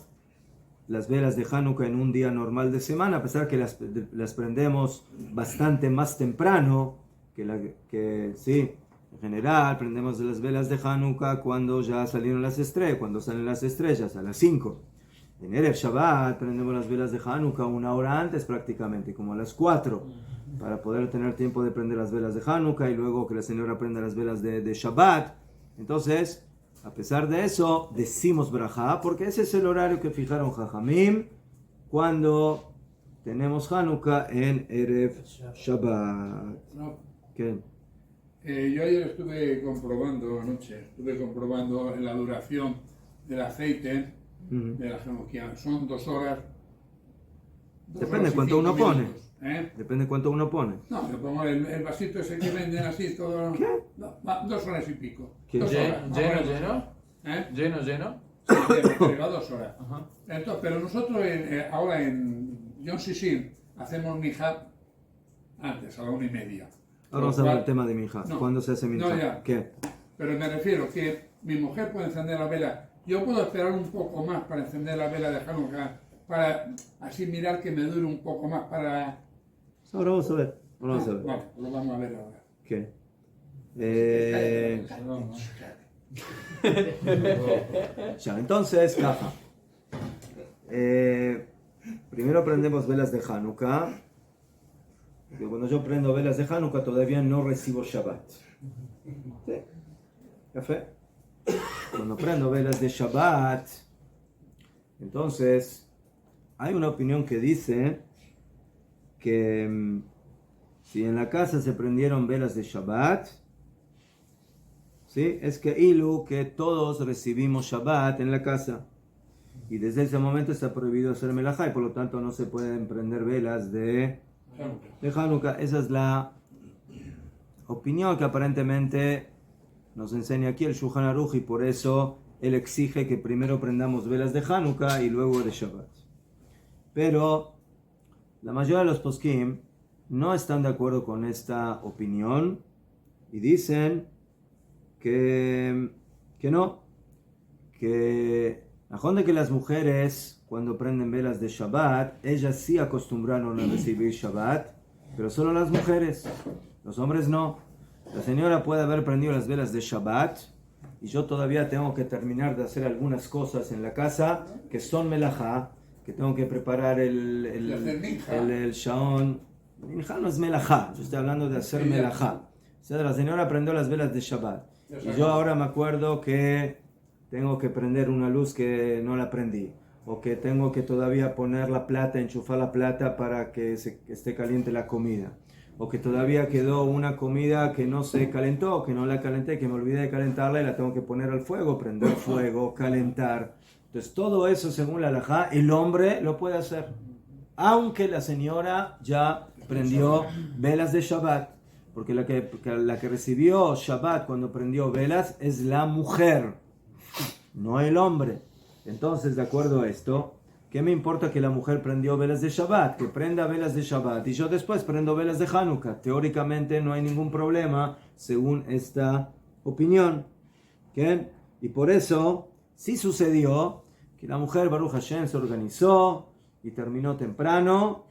las velas de Hanukkah en un día normal de semana, a pesar que las prendemos bastante más temprano que sí. En general, prendemos las velas de Hanukkah cuando ya salieron las estrellas, cuando salen las estrellas, a las 5. En Erev Shabbat prendemos las velas de Hanukkah una hora antes prácticamente, como a las 4, para poder tener tiempo de prender las velas de Hanukkah y luego que la señora prenda las velas de Shabbat. Entonces, a pesar de eso, decimos brajá, porque ese es el horario que fijaron Jajamim cuando tenemos Hanukkah en Erev Shabbat. No. ¿Qué? Yo ayer estuve comprobando la duración del aceite de la Hanukkah. Son 2 horas. Depende cuánto uno pone. Minutos, ¿eh? Depende cuánto uno pone. No, yo pongo el vasito ese que venden así todo. ¿Qué? No, 2 horas y pico. ¿Qué? 2 horas. ¿Lleno? ¿Eh? ¿Lleno? Sí, pero va 2 horas. Ajá. Entonces, pero nosotros ahora en Yom Sishim hacemos minjá antes, a la 1:30. Ahora vamos a ver el tema de minjá. No. ¿Cuándo se hace minjá? No, ya. ¿Qué? Pero me refiero que mi mujer puede encender la vela. Yo puedo esperar un poco más para encender la vela de Hanukkah, para así mirar que me dure un poco más para... Ahora vamos a ver. Vamos a ver. Vale, lo vamos a ver ahora. ¿Qué? Ya, entonces, caja. Primero prendemos velas de Hanukkah que cuando yo prendo velas de Hanukkah todavía no recibo Shabbat. ¿Sí? ¿Café? Cuando prendo velas de Shabbat, entonces hay una opinión que dice que si en la casa se prendieron velas de Shabbat, ¿sí? Es que todos recibimos Shabbat en la casa. Y desde ese momento está prohibido hacer melajá y por lo tanto no se pueden prender velas de Hanukkah. Esa es la opinión que aparentemente nos enseña aquí el Shulchan Aruch y por eso él exige que primero prendamos velas de Hanukkah y luego de Shabbat. Pero la mayoría de los poskim no están de acuerdo con esta opinión y dicen que no, que de que las mujeres cuando prenden velas de Shabbat, ellas sí acostumbraron a recibir Shabbat, pero solo las mujeres, los hombres no. La señora puede haber prendido las velas de Shabbat y yo todavía tengo que terminar de hacer algunas cosas en la casa que son melajá, que tengo que preparar el shaon. Minjá no es melajá, yo estoy hablando de hacer melajá. O sea, la señora prendió las velas de Shabbat y yo ahora me acuerdo que tengo que prender una luz que no la prendí, o que tengo que todavía poner la plata, enchufar la plata para que esté caliente la comida, o que todavía quedó una comida que no se calentó, que no la calenté, que me olvidé de calentarla y la tengo que poner al fuego, prender fuego, calentar. Entonces todo eso según la halajá el hombre lo puede hacer, aunque la señora ya prendió velas de Shabbat, porque la que recibió Shabbat cuando prendió velas es la mujer, no el hombre. Entonces, de acuerdo a esto, ¿qué me importa que la mujer prendió velas de Shabbat? Que prenda velas de Shabbat y yo después prendo velas de Hanukkah. Teóricamente no hay ningún problema según esta opinión. ¿Okay? Y por eso sí sucedió que la mujer Baruch Hashem se organizó y terminó temprano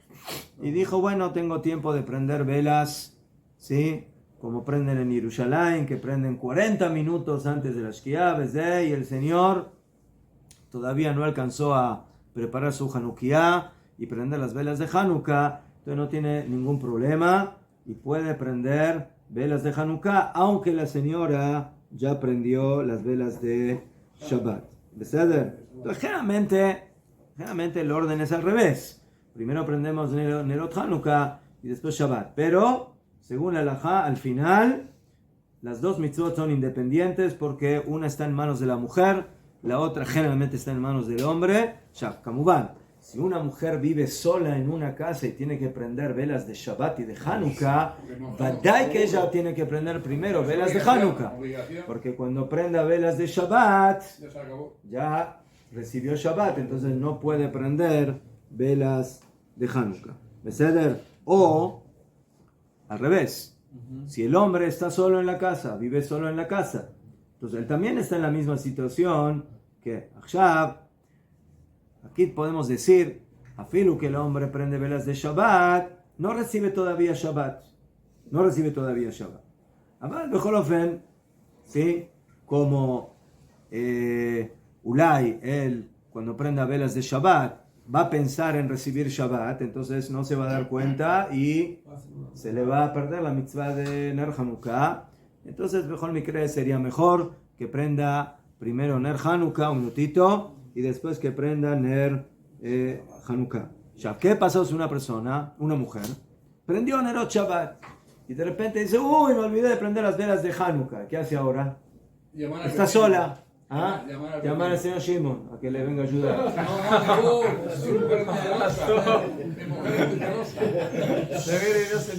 y dijo, bueno, tengo tiempo de prender velas, ¿sí? Como prenden en Jerusalén, que prenden 40 minutos antes de la Shkia, y el Señor todavía no alcanzó a preparar su Hanukkah y prender las velas de Hanukkah, entonces no tiene ningún problema y puede prender velas de Hanukkah, aunque la señora ya prendió las velas de Shabbat. Entonces, generalmente el orden es al revés. Primero prendemos Nerot Hanukkah y después Shabbat. Pero según la halajá, al final, las dos mitzvot son independientes porque una está en manos de la mujer, la otra generalmente está en manos del hombre. Ya, Kamubán, si una mujer vive sola en una casa y tiene que prender velas de Shabbat y de Hanukkah, vadai que ella tiene que prender primero velas de Hanukkah. Porque cuando prenda velas de Shabbat, ya recibió Shabbat, entonces no puede prender velas de Hanukkah. ¿Beseder? O al revés, si el hombre está solo en la casa, vive solo en la casa, entonces él también está en la misma situación que Achshav. Aquí podemos decir, afilu que el hombre prende velas de Shabbat, no recibe todavía Shabbat. Amal Becholofen, ¿sí? Como Ulay, él cuando prenda velas de Shabbat, va a pensar en recibir Shabbat, entonces no se va a dar cuenta y se le va a perder la mitzvah de Ner Hanukkah. Entonces, mejor mi cree sería mejor que prenda primero Ner Hanukkah, un minutito, y después que prenda Ner Hanukkah. Ya, ¿qué pasó si una mujer, prendió Nerot Shabbat y de repente dice, uy, me olvidé de prender las velas de Hanukkah? ¿Qué hace ahora? Está sola. ¿Ah? Llamar al señor Shimon a que le venga a ayudar.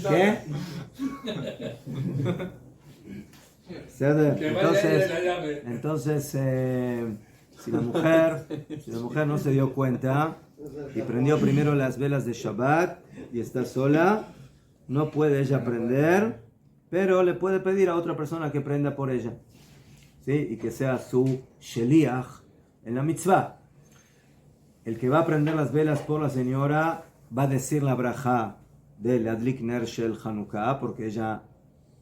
¿Qué? Entonces, si la mujer no se dio cuenta y prendió primero las velas de Shabbat y está sola, no puede ella prender, pero le puede pedir a otra persona que prenda por ella. ¿Sí? Y que sea su sheliach en la mitzvah. El que va a prender las velas por la señora va a decir la braja del Adlik Ner Shel Hanukkah, porque ella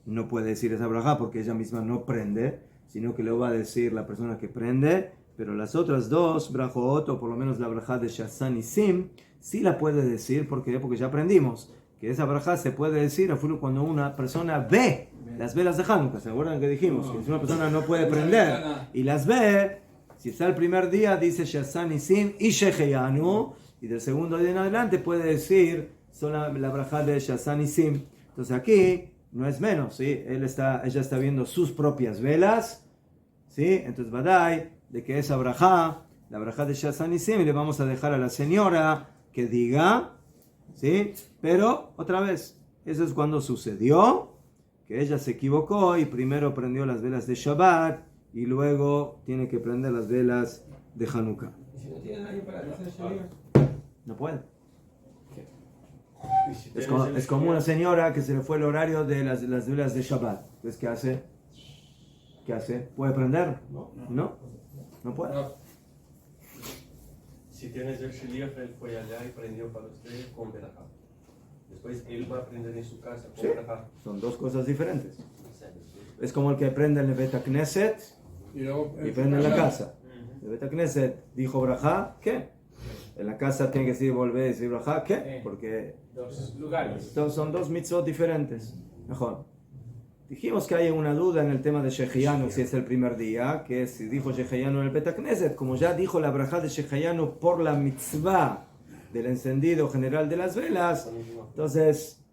no puede decir esa braja porque ella misma no prende, sino que lo va a decir la persona que prende, pero las otras dos brajot, o por lo menos la braja de Shazan y Sim, sí la puede decir porque ya aprendimos que esa braja se puede decir cuando una persona ve las velas de Hanukkah. ¿Se acuerdan que dijimos? Que si una persona no puede prender y las ve, si está el primer día, dice Shazan Nisim y Sheheyanu, y del segundo día en adelante puede decir solo la braja de Shazan Nisim. Entonces aquí no es menos, ¿sí? Ella está viendo sus propias velas, ¿sí? Entonces Badai, de que esa braja, la braja de Shazan Nisim, le vamos a dejar a la señora que diga, ¿sí? Pero otra vez, eso es cuando sucedió que ella se equivocó y primero prendió las velas de Shabbat y luego tiene que prender las velas de Hanukkah. ¿Y si no tiene nadie para hacer Shaliach? No puede. Y si Es tienes como una señora que se le fue el horario de las velas de Shabbat. Entonces, ¿qué hace? ¿Qué hace? ¿Puede prender? No puede. Si tienes el shliach, él fue allá y prendió para usted con verajá. Después él va a prender en su casa con Sí. verajá. Son dos cosas diferentes. Es como el que prende en el Bet Knesset Y luego y prende en la casa. El Bet Knesset dijo brajá, ¿qué? En la casa tiene que decir volver y decir brajá, ¿qué? Porque Dos lugares. son dos mitzvot diferentes. Mejor. Dijimos que hay una duda en el tema de Sheheyanu, si es el primer día, que si dijo Sheheyanu en el Bet Knesset, como ya dijo la brajá de Sheheyanu por la mitzvah del encendido general de las velas, entonces,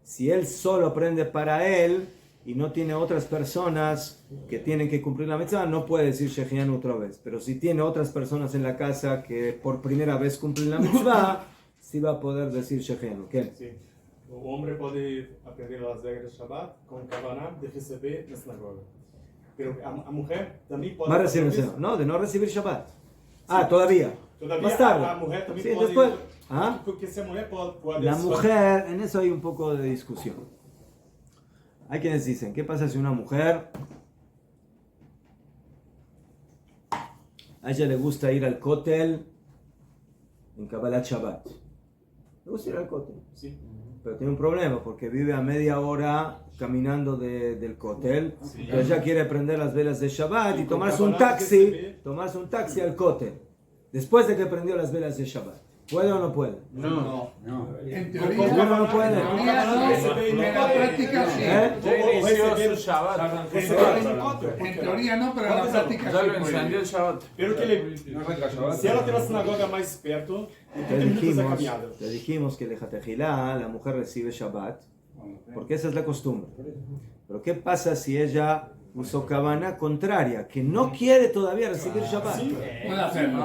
si él solo prende para él y no tiene otras personas que tienen que cumplir la mitzvah, no puede decir Sheheyanu otra vez. Pero si tiene otras personas en la casa que por primera vez cumplen la mitzvah, sí va a poder decir Sheheyanu. ¿Qué? Sim. O homem pode aprender as regras de Shabbat com Kavanah de receber na sinagoga. Pero a mulher também pode. Más recibir, no, de no recibir Shabbat. Ah, todavía. Todavía Más tarde. a mulher também Sí, pode. después. ¿Ah? Porque se a mulher pode. La mujer, en eso hay un poco de discusión. Hay quienes dicen, ¿qué pasa si una mujer a ella le gusta ir al cótel en Kabbalat Shabbat? Le gusta ir al cótel. Sim. Pero tiene un problema porque vive a media hora caminando del cótel. Sí. Pero ella quiere prender las velas de Shabbat y Y con tomarse un Kabbalah taxi al cótel. Después de que prendió las velas de Shabbat. ¿Puede o no puede? No. en ¿Cómo teoría no puede? en la práctica sí. ¿Eh? Ya inició su Shabbat. En teoría no, pero en la práctica Ya sí lo puede. encendió el Shabbat. Pelo que ele. Se ela tem uma sinagoga mais perto, em 30 minutos da caminhada. Te dijimos que el Jatejilá, la mujer recibe Shabbat, porque esa es la costumbre. Pero ¿qué pasa si ella usó cabana contraria, que no quiere todavía recibir Shabbat? Puede hacerlo.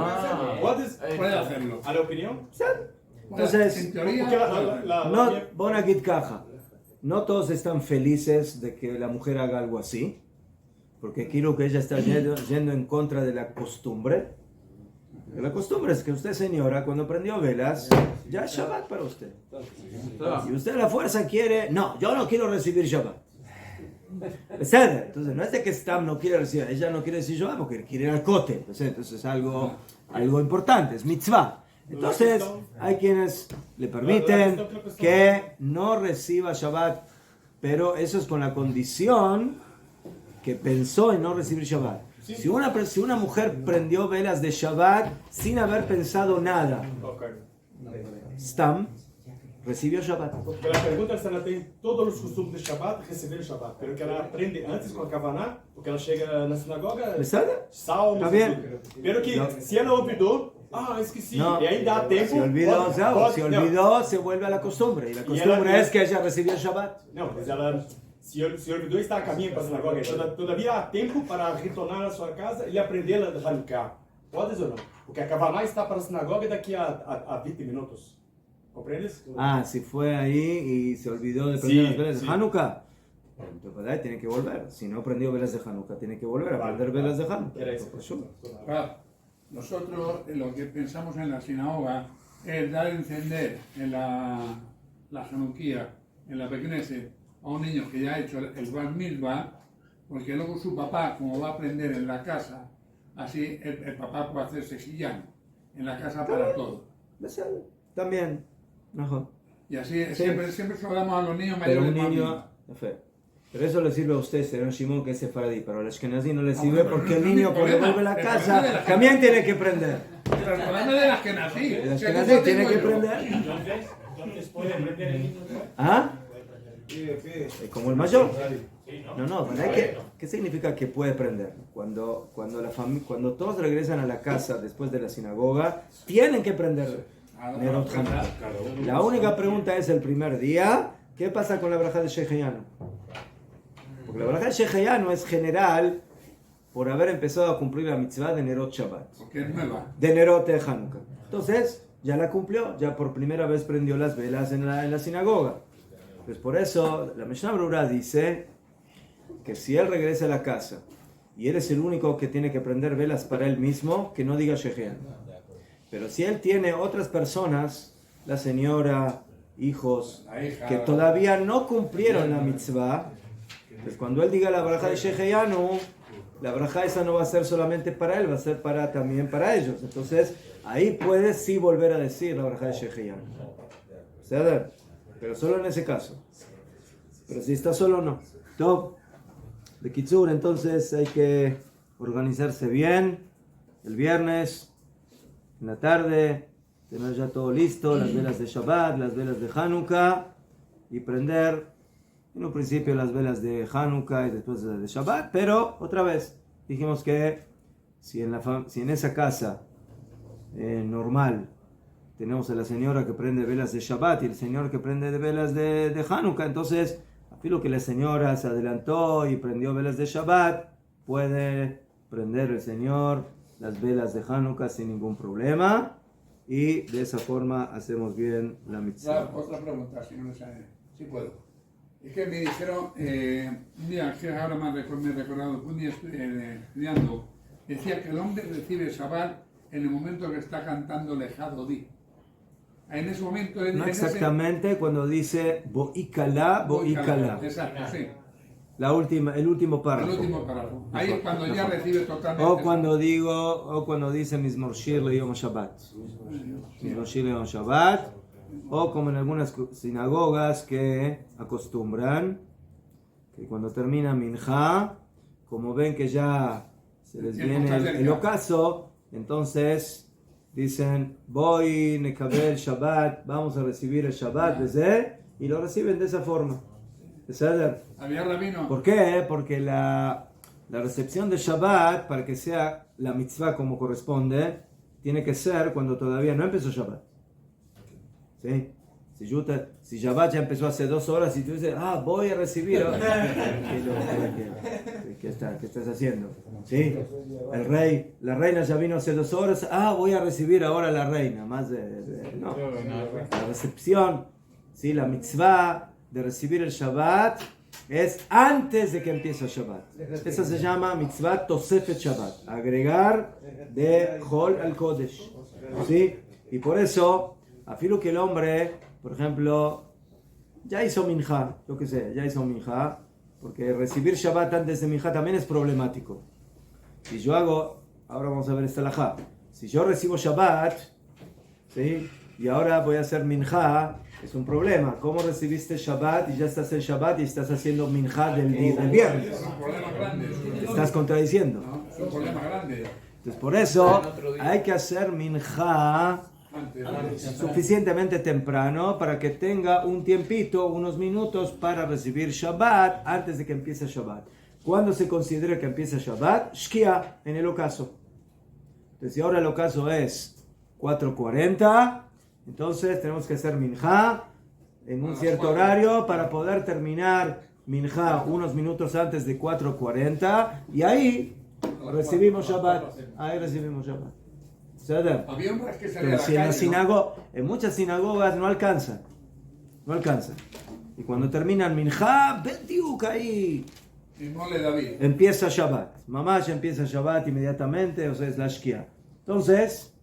Puede hacerlo. A la opinião? Entonces, en teoría, Porque no, Bonagit Caja, no todos están felices de que la mujer haga algo así, porque quiero que ella está yendo en contra de la costumbre. La costumbre es que usted, señora, cuando prendió velas, ya es Shabbat para usted. Y usted a la fuerza quiere, no, yo no quiero recibir Shabbat. Entonces no es de que Stam no quiere recibir, ella no quiere recibir Shabbat porque quiere ir al cote. Entonces es algo importante, es mitzvah. Entonces hay quienes le permiten que no reciba Shabbat, pero eso es con la condición que pensó en no recibir Shabbat. Si una mujer prendió velas de Shabbat sin haber pensado nada, Stam recibió Shabbat. Porque a pergunta é se ela tem todos os costumes de Shabbat, receber Shabbat. Pero que ela aprende antes com a Kavanah, porque ela chega na sinagoga, ¿Está salmos Tá e bem? tudo. Pero que Não. se ela olvidou, esqueci. No, E ainda há tempo. se olvidó, pode- se não. olvidó, se vuelve a la costumbre. Y la costumbre ela- es que ella recibió Shabbat. Não, mas ela se olvidou e está a caminho para a sinagoga. Todavía há tempo para retornar à sua casa e aprender a Hanukkah. Podes ou não? Porque a Kavanah está para a sinagoga daqui a 20 minutos. ¿Comprendes? Ah, si fue ahí y se olvidó de prender Sí, las velas sí. de Hanukkah, entonces ¿verdad? Tiene que volver. Si no prendió velas de Hanukkah, tiene que volver a prender velas de Hanukkah. Era eso. Por sure. Claro, nosotros lo que pensamos en la sinagoga es dar a encender en la Hanukkah, en la Bekneset, a un niño que ya ha hecho el Bar Mitzvah, porque luego su papá, como va a aprender en la casa, así el papá puede hacerse sillán en la casa para todo. También, mejor. Y así Sí. siempre se lo damos a los niños Pero mayores. un niño, pero eso le sirve a usted, será un Shimon que es sefaradí, pero al Ashkenazi no le sirve porque el niño cuando vuelve a la casa también tiene que prender. Pero el problema de las que nací. El Ashkenazi tiene que prender. Entonces puede prender el niño. ¿Ah? Como el mayor. Sí, ¿no? No, pero ¿qué significa que puede prender? Cuando todos regresan a la casa después de la sinagoga, tienen que prender Nerot Hanukkah. La única pregunta es el primer día, ¿qué pasa con la braja de Sheheyanu? Porque la braja de Sheheyanu es general por haber empezado a cumplir la mitzvah de Nerot Shabbat. Porque es nueva. De Nerot de Hanukkah. Entonces, ya la cumplió, ya por primera vez prendió las velas en la sinagoga. Pues por eso, la Mishnah Berurah dice que si él regresa a la casa y él es el único que tiene que prender velas para él mismo, que no diga Sheheyanu. Pero si él tiene otras personas, la señora, hijos, que todavía no cumplieron la mitzvah, pues cuando él diga la braja de Sheheyanu, la braja esa no va a ser solamente para él, va a ser también para ellos. Entonces, ahí puedes sí volver a decir la braja de Sheheyanu. ¿Ceder? Pero solo en ese caso. Pero si está solo, no. Top. De Kitsur, entonces hay que organizarse bien. El viernes, en la tarde, tener ya todo listo, las velas de Shabbat, las velas de Hanukkah, y prender en un principio las velas de Hanukkah y después las de Shabbat. Pero otra vez, dijimos que si en esa casa normal tenemos a la señora que prende velas de Shabbat y el señor que prende velas de Hanukkah, entonces, afilo que la señora se adelantó y prendió velas de Shabbat, puede prender el señor las velas de Hanukkah sin ningún problema, y de esa forma hacemos bien la mitzvah. Otra pregunta, si no me sale. Sí puedo. Es que me dijeron, un día, que ahora me he recordado, un día estudiando, decía que el hombre recibe Shabbat en el momento que está cantando Lejado Di. En ese momento... No exactamente cuando dice Bo'ikala, Bo'ikala. Exacto, sí. El último párrafo. El último párrafo. Ahí es cuando ya recibe totalmente... O cuando dice Mizmor Shir Leyom Shabbat. Mizmor Shir Leyom Shabbat. O como en algunas sinagogas que acostumbran, que cuando termina Minjá, como ven que ya se les viene el ocaso, entonces dicen, voy Nekabel Shabbat, vamos a recibir el Shabbat desde, y lo reciben de esa forma. Había rabino. ¿Por qué? Porque la recepción de Shabbat, para que sea la mitzvah como corresponde, tiene que ser cuando todavía no empezó Shabbat. ¿Sí? Si Shabbat ya empezó hace 2 horas y tú dices, voy a recibir. ¿Qué estás haciendo? ¿Sí? La reina ya vino hace 2 horas, voy a recibir ahora a la reina. Más no. La recepción, ¿sí? La mitzvah de recibir el Shabbat es antes de que empiece el Shabbat. Esa se llama mitzvah Tosefet Shabbat, agregar de Chol al Kodesh. ¿Sí? Y por eso, afilo que el hombre, por ejemplo, ya hizo Minjá, porque recibir Shabbat antes de Minjá también es problemático. Si yo hago, ahora vamos a ver esta halajá, si yo recibo Shabbat, ¿sí? Y ahora voy a hacer Minjá, es un problema. ¿Cómo recibiste Shabbat y ya estás en Shabbat y estás haciendo Minjá del viernes? Es un problema grande. Te estás contradiciendo. No, es un problema grande. Entonces por eso hay que hacer Minjá suficientemente temprano para que tenga un tiempito, unos minutos para recibir Shabbat antes de que empiece Shabbat. ¿Cuándo se considera que empieza Shabbat? Shkia, en el ocaso. Entonces si ahora el ocaso es 4:40, entonces tenemos que hacer Minjá en un cierto horario para poder terminar Minjá unos minutos antes de 4:40 y ahí recibimos Shabbat. Pero si en muchas sinagogas no alcanza. Y cuando terminan Minjá, Betiuk ahí empieza Shabbat. Mamá ya empieza Shabbat inmediatamente, o sea, es la Shkia. Entonces,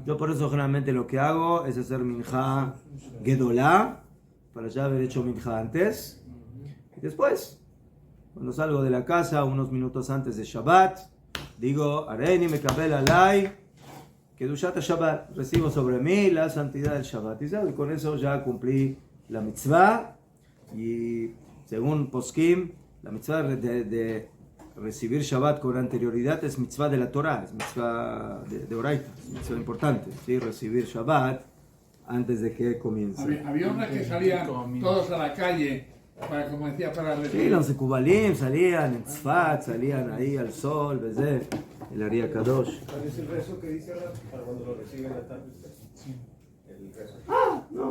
yo por eso generalmente lo que hago es hacer Minjá Gedolá, para ya haber hecho Minjá antes. Y después, cuando salgo de la casa, unos minutos antes de Shabbat, digo, Areini Mekabel Alay, Kedushat Shabbat, recibo sobre mí la santidad del Shabbat. Y con eso ya cumplí la mitzvah. Y según Poskim, la mitzvah de recibir Shabbat con anterioridad es mitzvah de la Torah, es mitzvah de Oraita, es mitzvah importante, ¿sí? Recibir Shabbat antes de que comience. Había unas que salían todos a la calle, para, como decía, para Sí, los Kubalim salían en Tzfat, salían ahí al sol, ¿ves? El Aria Kadosh. ¿Cuál es el rezo que dice ahora para cuando lo reciben la tarde? Sí. El rezo. No.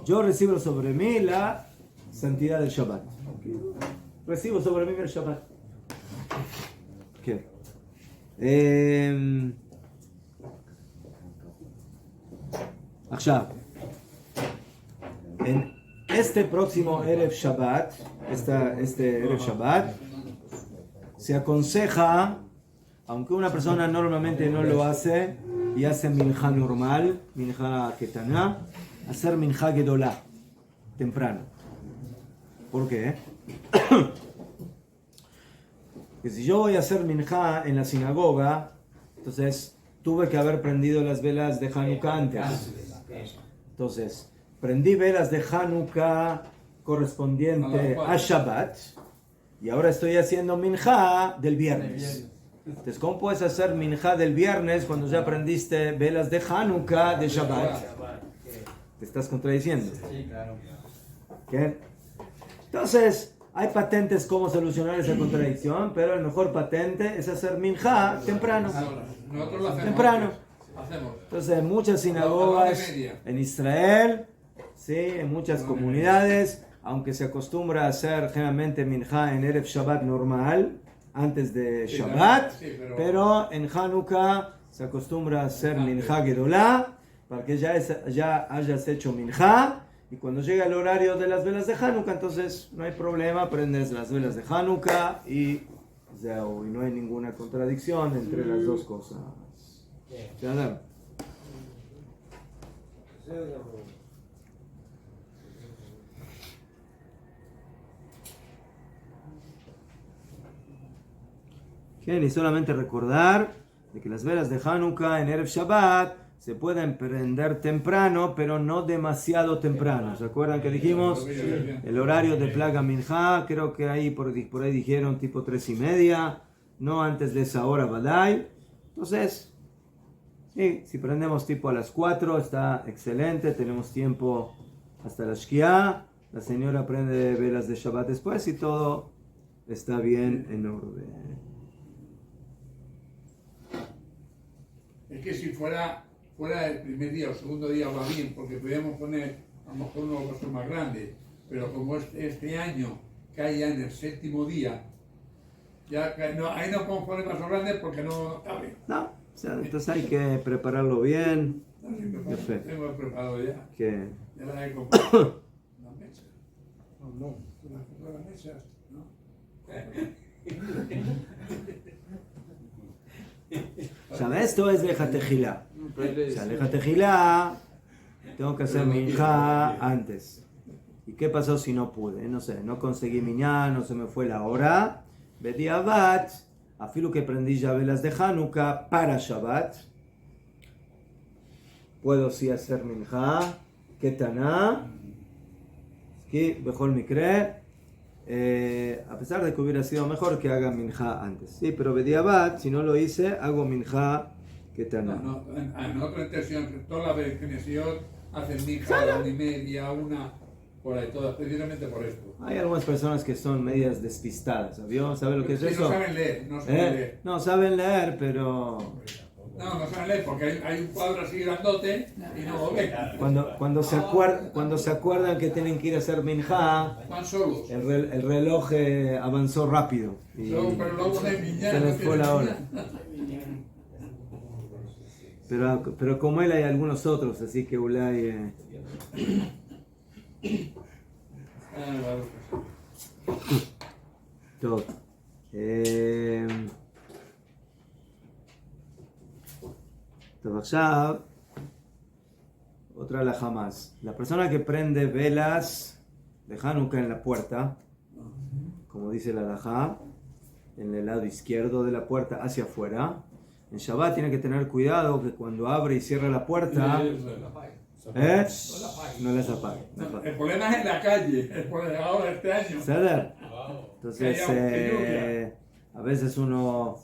Yo recibo sobre mí la santidad del Shabbat. Recibo sobre mí el Shabbat. ¿Qué? עכשיו, en este próximo Erev Shabbat, este Erev Shabbat, se aconseja, aunque una persona normalmente no lo hace y hace minja normal, minja ketaná, hacer minja gedolá, temprano. ¿Por qué? Que si yo voy a hacer minja en la sinagoga, entonces tuve que haber prendido las velas de Hanukkah antes. Entonces, prendí velas de Hanukkah correspondiente a Shabbat y ahora estoy haciendo minja del viernes. Entonces, ¿cómo puedes hacer minja del viernes cuando ya prendiste velas de Hanukkah de Shabbat? Te estás contradiciendo. Sí, claro. ¿Qué? Entonces, hay patentes cómo solucionar esa contradicción, pero el mejor patente es hacer minja temprano. nosotros lo hacemos. Temprano. Hacemos. Entonces, en muchas sinagogas en Israel, sí, en muchas comunidades, aunque se acostumbra a hacer generalmente minja en Erev Shabbat normal, antes de Shabbat, pero en Hanukkah se acostumbra a hacer minja gedolá, para que ya hayas hecho minja, y cuando llega el horario de las velas de Hanukkah, entonces no hay problema, prendes las velas de Hanukkah y no hay ninguna contradicción entre las dos cosas. ¿Ya? Bien, y solamente recordar de que las velas de Hanukkah en Erev Shabbat se pueden prender temprano, pero no demasiado temprano. ¿Se acuerdan que dijimos el horario de Plaga Minja? Creo que ahí por ahí dijeron tipo 3:30, no antes de esa hora, Badai. Entonces, sí, si prendemos tipo a las 4 está excelente, tenemos tiempo hasta la Shkia. La señora prende velas de Shabbat después y todo está bien en orden. Es que si fuera el primer día o segundo día va bien, porque podríamos poner a lo mejor una cosa más grande, pero como este año cae ya en el séptimo día, ya ahí no podemos poner más grande porque no cabe. No, o sea, entonces hay que prepararlo bien. Tengo preparado ya. ¿Qué? Ya la he comprado. La mesa. No. Las mesas, ¿no? O sea, esto es leja tejilá. O sea, leja tejilá, tengo que hacer minja antes. ¿Y qué pasó si no pude? No sé, no conseguí minyan, no se me fue la hora. Bediabat, afilo que prendí ya velas de Hanukkah para Shabbat. Puedo sí hacer minja, ketaná, que mejor me cree. A pesar de que hubiera sido mejor que haga minja antes. Sí, pero Bediabat, si no lo hice, hago minja ketaná. En otra intención, toda la Benesión hacen minja a la 1:30, una, por ahí, todas, precisamente por esto. Hay algunas personas que son medias despistadas, ¿sabes? ¿Saben lo que es eso? No saben leer, no saben leer. No, saben leer, pero... No saben leer, porque hay un cuadro así grandote y no lo ven. Cuando se acuerdan que tienen que ir a hacer minja, Van solos. el reloj avanzó rápido y Pero luego de miñar, se les no fue la tienen hora. Pero como él hay algunos otros, así que Ulay... Todo. עכשיו, otra alajá más. La persona que prende velas de Hanukkah en la puerta, como dice la alajá, en el lado izquierdo de la puerta hacia afuera, en Shabbat tiene que tener cuidado que cuando abre y cierra la puerta, no las apague. El problema es en la calle, el problema ahora este año. Entonces, a veces uno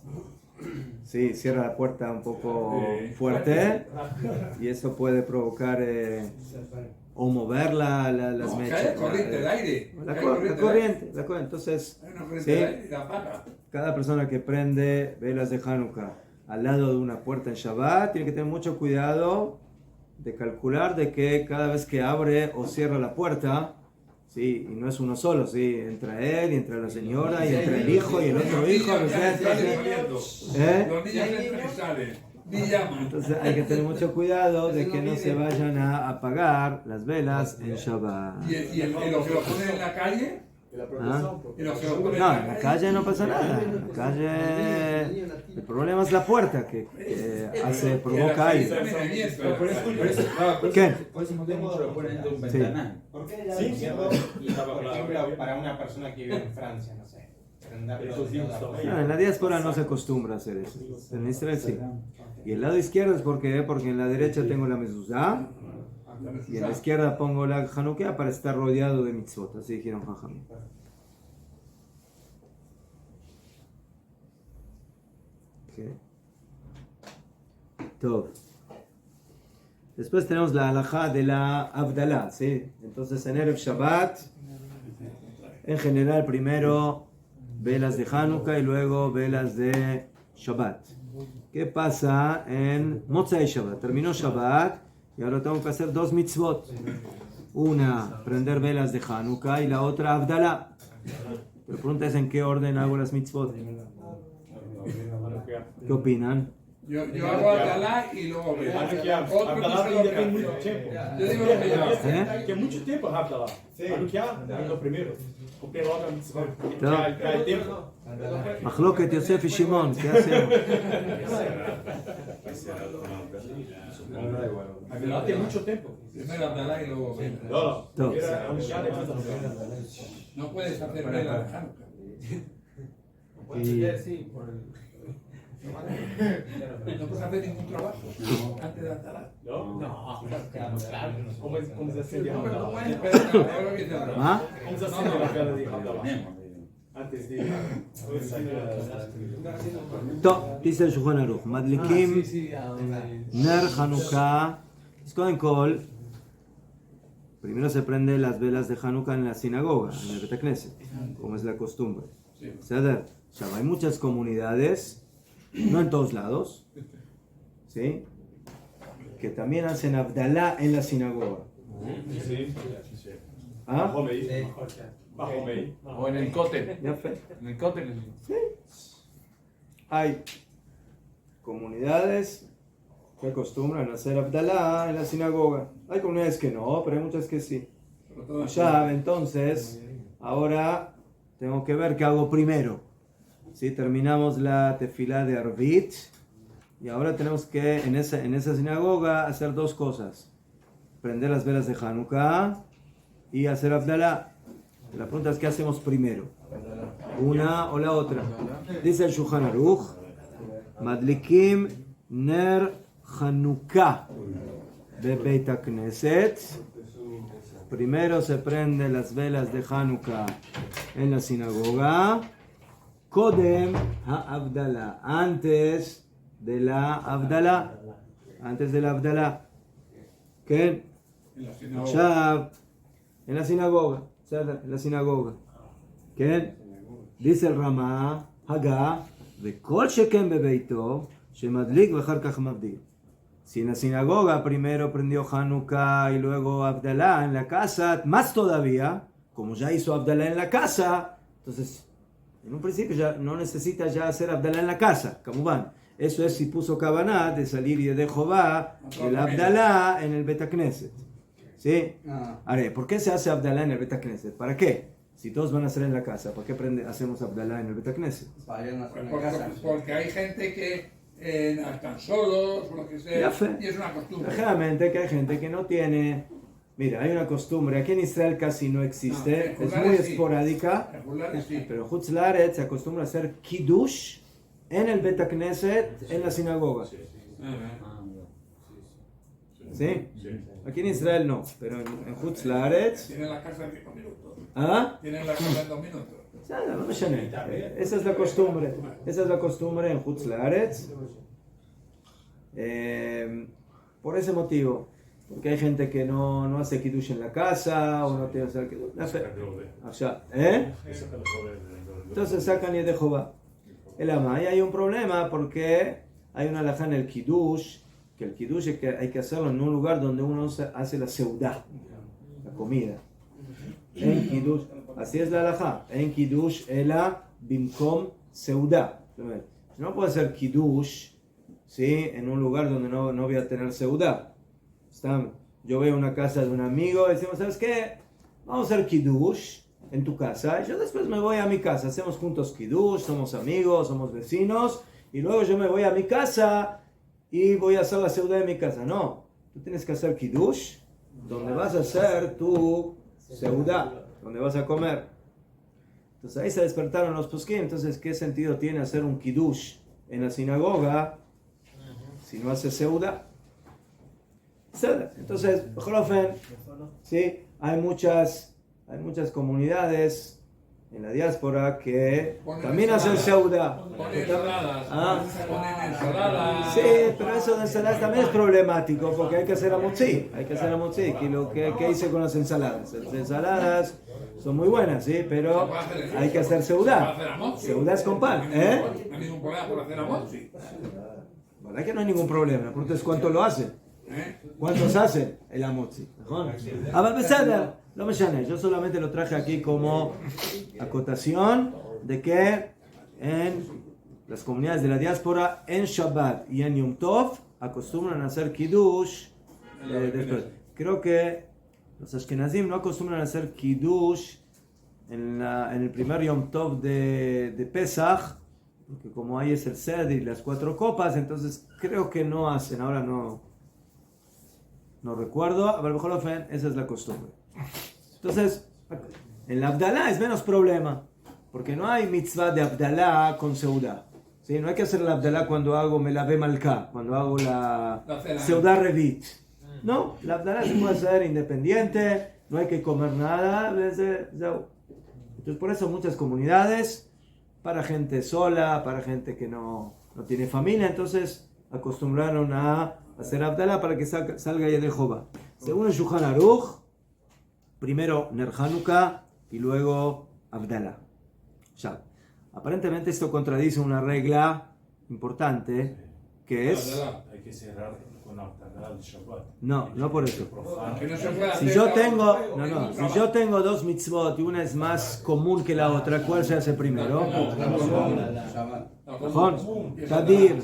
sí, cierra la puerta un poco fuerte y eso puede provocar o mover las mechas. Cae corriente de aire. La Cae corriente. Entonces, Hay una corriente sí, de aire y la apaga. cada persona que prende velas de Hanukkah al lado de una puerta en Shabbat tiene que tener mucho cuidado de calcular de que cada vez que abre o cierra la puerta, sí, y no es uno solo, sí, entra él y entra la señora y entra el hijo y el otro hijo, Los niños entran y salen. Ni llaman. Entonces hay que tener mucho cuidado de que no se vayan a apagar las velas en Shabbat. ¿Y los que lo ponen en la calle? ¿Ah? ¿Y los que lo ponen No, en la calle no pasa nada. En la calle el problema es la puerta que provoca aire. ¿Qué? Por eso lo ponen de un ventanal. ¿Por qué ya por ejemplo, para una persona que vive en Francia, no sé, prenderlo de No, en la diáspora no se acostumbra a hacer eso. En Israel sí. Y el lado izquierdo es porque en la derecha tengo la mezuzá y en la izquierda pongo la Hanukkah para estar rodeado de mitzvot. Así dijeron Jajamim. Okay. Todo. Después tenemos la halajá de la Abdalá, ¿sí? Entonces en Erev Shabbat, en general primero velas de Hanukkah y luego velas de Shabbat. ¿Qué pasa en Motzai Shabbat? Terminó Shabbat y ahora tengo que hacer dos mitzvot. Una, prender velas de Hanukkah y la otra Abdalá. La pregunta es en qué orden hago las mitzvot. ¿Qué opinan? Yo hago Abdalá y luego veo. Abdalá tem muito tempo. Yo digo lo que yo hago. Que é muito tempo a Abdalá. Hanukkah é o primeiro. Comprei logo a mitzvah. Que hay tempo. Mahloket Yosef y Shimon, ¿qué hacemos? Abdalá tem muito tempo. Primero Abdalá y luego veo. No, Todo. era Hanukkah depois da Hanukkah. No puedes hacer vela de Hanukkah. Sí, por el... No puedes hacer ningún trabajo antes de Abdalá. No? No, claro, Como se acende a No, pero Abdalá? bueno, espera, lo que te hablo. ¿Ah? Como se acende a vela de Abdalá? Antes de... Dice el Shulchan Aruch, Madlikim Ner Hanukkah. Kohen Kol, primero se prende las velas de Hanukkah en la sinagoga, en el Bet Knesset, como es la costumbre. ¿Ceder? O sea, hay muchas comunidades, no en todos lados, ¿sí? Que también hacen Abdalá en la sinagoga. ¿Ah? Bajo Meir. O en el cótel. Ya fe. En el cótel. Hay comunidades que acostumbran a hacer Abdalá en la sinagoga. Hay comunidades que no, pero hay muchas que sí. Ya, entonces, ahora tengo que ver qué hago primero. ¿Sí? Terminamos la tefilá de Arvit y ahora tenemos que en esa sinagoga hacer dos cosas. Prender las velas de Hanukkah y hacer Abdalá. La pregunta es ¿qué hacemos primero? ¿Una o la otra? Dice el Shulchan Aruch, Madlikim Ner Hanukkah de Beit HaKnesset. Primero se prenden las velas de Hanukkah en la sinagoga. Kodem ha-Abdalá, antes de la Abdalá. Antes de la Abdalá. ¿Qué? Ya, en la sinagoga. En la sinagoga. ¿Qué? Dice el Ramá, Hagá, Vekol sheken bebeito, shemadlik vechar kach mabdil. Si en la sinagoga primero prendió Hanukkah y luego Abdalá en la casa, más todavía, como ya hizo Abdalá en la casa, entonces en un principio ya no necesita ya hacer Abdalá en la casa, como van. Eso es si puso Kavanah de salir y de Jehová el Abdalá en el Bet HaKnesset. ¿Sí? Ahora, ¿por qué se hace Abdalá en el Bet HaKnesset? ¿Para qué? Si todos van a hacer en la casa, ¿por qué hacemos Abdalá en el Bet HaKnesset? Porque hay gente que están solos o lo que sea, y es una costumbre. Generalmente que hay gente que no tiene... Mira, hay una costumbre, aquí en Israel casi no existe, es muy esporádica, pero en Hutz Laaretz se acostumbra a hacer Kiddush en el Bet HaKnesset, en la sinagoga. ¿Sí? Aquí en Israel no, pero en Jutz Laaretz. Tienen la casa en 5 minutos. ¿Ah? Tienen la casa en 2 minutos. No me llame. Esa es la costumbre. Esa es la costumbre en Jutz Laaretz. Por ese motivo. Porque hay gente que no hace kiddush en la casa o no tiene que hacer kiddush. Entonces sacan y de Jehová. El ama. Y hay un problema porque hay una halajá en el kiddush, que el kiddush es que hay que hacerlo en un lugar donde uno hace la seudá, la comida. En kiddush, así es la halajá. En kiddush ela bimkom seudá. No puede hacer kiddush, ¿sí? En un lugar donde no voy a tener seudá. Yo veo una casa de un amigo y decimos, ¿sabes qué? Vamos a hacer kiddush en tu casa. Y yo después me voy a mi casa. Hacemos juntos kiddush, somos amigos, somos vecinos. Y luego yo me voy a mi casa y voy a hacer la seudá de mi casa. No, tú tienes que hacer kiddush donde vas a hacer tu seudá, donde vas a comer. Entonces ahí se despertaron los poskim. Entonces, ¿qué sentido tiene hacer un kiddush en la sinagoga si no hace seudá? Entonces, sí, hay muchas comunidades en la diáspora que también hacen seudá. Ponen ensaladas. Sí, pero eso de ensaladas también es problemático porque hay que hacer amotzi. ¿Qué hice con las ensaladas? Las ensaladas son muy buenas, sí, pero hay que hacer seudá. Seudá es con pan, ¿eh? No hay ningún problema por hacer amotzi. ¿Verdad que no hay ningún problema? La pregunta es cuánto lo hacen. ¿Cuántos hacen el amotzi? No me llame, yo solamente lo traje aquí como acotación de que en las comunidades de la diáspora, en Shabbat y en Yom Tov, acostumbran a hacer kiddush después. Creo que los Ashkenazim no acostumbran a hacer kiddush en el primer Yom Tov de Pesach, porque como ahí es el Seder y las 4 copas, entonces creo que no hacen, ahora no recuerdo, a lo mejor esa es la costumbre. Entonces, en la Abdalá es menos problema, porque no hay mitzvah de Abdalá con seudá. ¿Sí? No hay que hacer la Abdalá cuando hago Melavé Malká, cuando hago la seudá Revit. No, la Abdalá se puede hacer independiente, no hay que comer nada. Entonces, por eso muchas comunidades, para gente sola, para gente que no tiene familia, entonces acostumbraron a hacer Abdalá para que salga de Jehová. Según el Shulchan Aruch, primero Ner Hanukkah y luego Abdalá. Ya. Aparentemente esto contradice una regla importante que es... Hay que cerrar con Abdalá el Shabbat. No por eso. Que no se puede Si hacer yo tengo 2 mitzvot y una es más común que la otra, ¿cuál se hace primero? Tadir.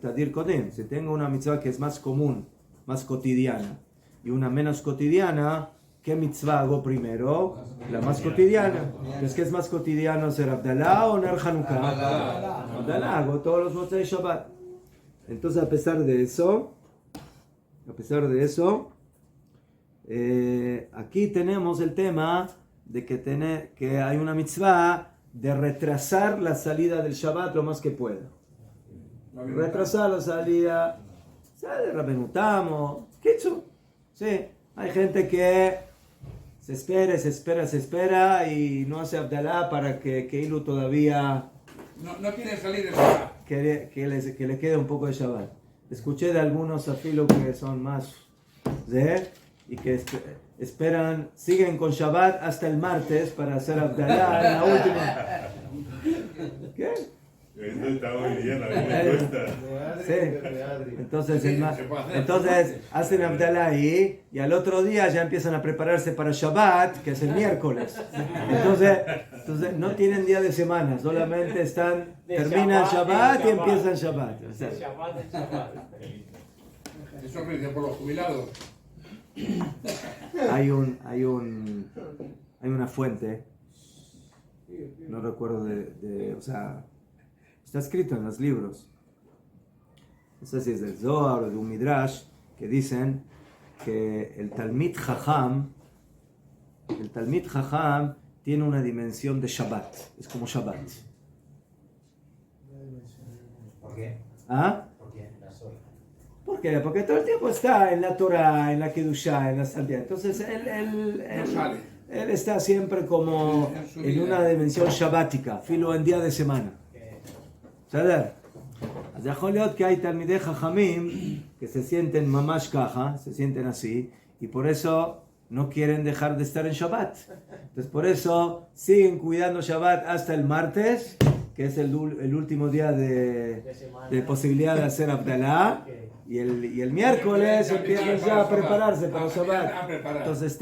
Tadir Kodem. Si tengo una mitzvah que es más común, más cotidiana, y una menos cotidiana, ¿qué mitzvah hago primero? La más cotidiana. Entonces, ¿qué es más cotidiano? ¿Ser Abdalá o Ner Hanukkah? Abdalá, hago todos los motzei Shabbat. Entonces, a pesar de eso, aquí tenemos el tema de que hay una mitzvah de retrasar la salida del Shabbat lo más que pueda. Retrasar la salida, ¿sabes? Rabenutamo, ¿qué hecho? Sí, hay gente que se espera y no hace Abdalá para que Ilu todavía no quiere salir de Shabbat. que le quede un poco de Shabbat. Escuché de algunos afilos que son más y que siguen con Shabbat hasta el martes para hacer Abdalá en la última. ¿Qué? Esto está muy bien, a mí me cuesta. Sí. Entonces hacen Abdalá ahí y al otro día ya empiezan a prepararse para Shabbat, que es el miércoles. Entonces no tienen día de semana, solamente terminan Shabbat y empiezan Shabbat. O sea, Eso me dice por los jubilados. hay una fuente, no recuerdo o sea, está escrito en los libros, no sé si es del Zohar o de un Midrash, que dicen que el Talmid Jajam tiene una dimensión de Shabbat, es como Shabbat. ¿Por qué? ¿Ah? ¿Por qué? La sola. ¿Por qué? Porque todo el tiempo está en la Torah, en la Kedushá, en la santidad. Entonces él está siempre como en una dimensión shabática, filo en día de semana. ¿Sabes? אז יכול להיות que hay talmidei jajamim que se sienten mamash kaja, se sienten así, y por eso no quieren dejar de estar en Shabbat. Entonces por eso siguen cuidando Shabbat hasta el martes, que es el último día de posibilidad de hacer Abdalá, y el miércoles empiezan ya a prepararse para Shabbat. Entonces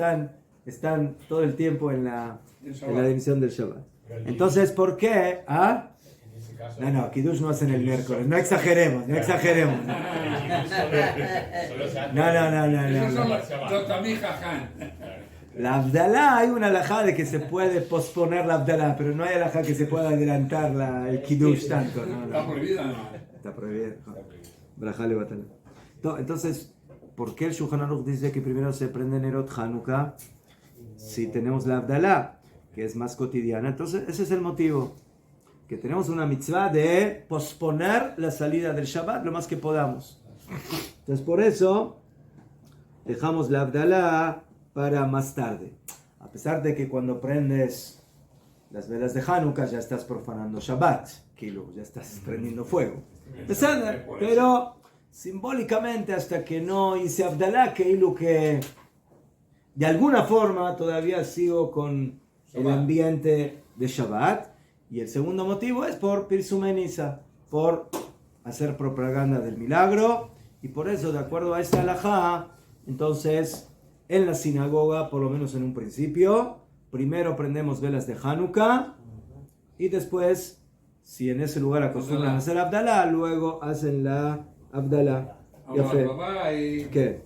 están todo el tiempo en la división del Shabbat. Entonces, ¿por qué? ¿Ah? No, Kiddush no hacen el miércoles, no exageremos. No. Esos son los tamí jaján. La Abdalá, hay una alajá de que se puede posponer la Abdalá, pero no hay alajá que se pueda adelantar el Kiddush tanto. No. Está prohibida, ¿no? Está prohibido. Brajale batala. Entonces, ¿por qué el Shulchan Aruch dice que primero se prende Nerot Hanukkah si tenemos la Abdalá, que es más cotidiana? Entonces, ese es el motivo. Que tenemos una mitzvah de posponer la salida del Shabbat lo más que podamos. Entonces por eso dejamos la Abdalá para más tarde. A pesar de que cuando prendes las velas de Hanukkah ya estás profanando Shabbat, ya estás prendiendo fuego. Pero simbólicamente hasta que no hice Abdalá, que de alguna forma todavía sigo con el ambiente de Shabbat. Y el segundo motivo es por Pirsumeniza, por hacer propaganda del milagro. Y por eso, de acuerdo a esta halajá, entonces, en la sinagoga, por lo menos en un principio, primero prendemos velas de Hanukkah y después, si en ese lugar acostumbran a hacer Abdalá, luego hacen la Abdalá. ¿Qué?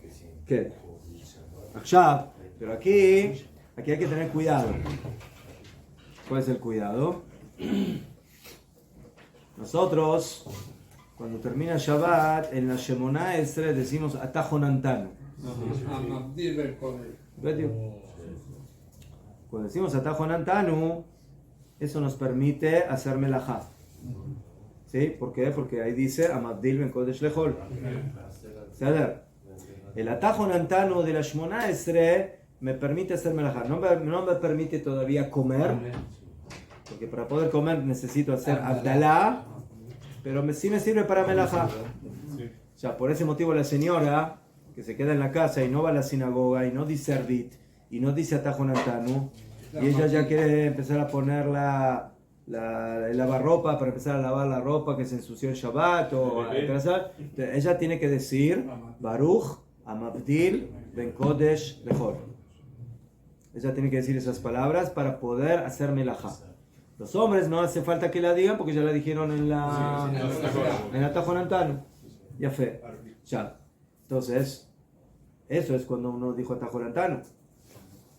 Achab, pero aquí hay que tener cuidado. ¿Cuál es el cuidado? Nosotros, cuando termina Shabbat, en la Shemona Esrei decimos Atajon Antanu. Cuando decimos Atajon Antanu, eso nos permite hacer melajá. ¿Sí? ¿Por qué? Porque ahí dice Amabdil ben Kodesh Lechol. El Atajon Antanu de la Shemona Esrei me permite hacer melajá. No me permite todavía comer. Porque para poder comer necesito hacer Abdalá, pero sí me sirve para melajá. O sea, por ese motivo la señora que se queda en la casa y no va a la sinagoga y no dice Arbit y no dice Atajon Antanu, y ella ya quiere empezar a poner el lavarropa para empezar a lavar la ropa que se ensució en Shabbat ella tiene que decir Baruch Amabdil ben Kodesh Lechol. Ella tiene que decir esas palabras para poder hacer melajá. Los hombres no hace falta que la digan porque ya la dijeron en Atajon Antanu. Ya fe. Ya. Entonces, eso es cuando uno dijo Atajon Antanu.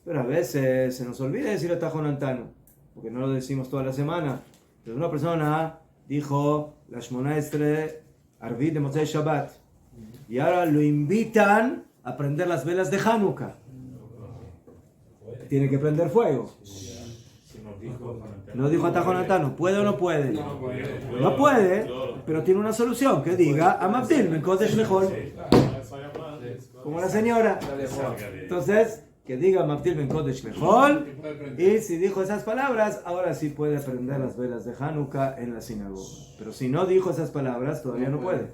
Pero a veces se nos olvida decir Atajon Antanu, porque no lo decimos toda la semana. Pero una persona dijo la Shmona Esrei Arvit de Motzei Shabbat. Y ahora lo invitan a prender las velas de Hanukkah. Tiene que prender fuego. No dijo Atajon Antanu, ¿puede o no puede? No puede, pero tiene una solución, que diga Amabdil ben Kodesh Lechol, como la señora. Entonces, que diga Amabdil ben Kodesh Lechol, y si dijo esas palabras, ahora sí puede prender las velas de Hanukkah en la sinagoga. Pero si no dijo esas palabras, todavía no puede.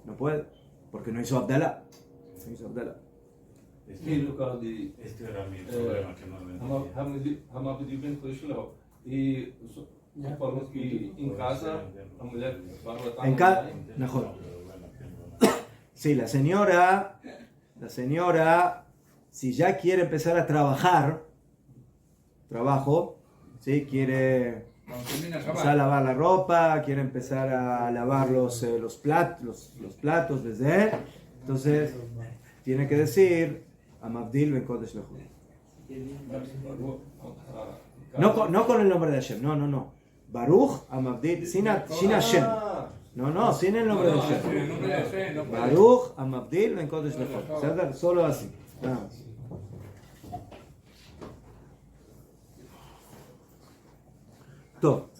No puede, porque no hizo Abdalá. No hizo Abdalá. Este era mi problema que no lo entendía. E suponemos que em casa a mulher vai botar mejor. Sí, la señora, si ya quiere empezar a trabajo, ¿sí? Quiere empezar a lavar la ropa, quiere empezar a lavar los platos desde, entonces tiene que decir Amabdil ben Kodesh Lechol. No con el nombre de Hashem, no. Baruch Amabdil, sin Hashem. No, sin el nombre de Hashem. Baruch Amabdil ben Kodesh Lechol. Solo así. Todo.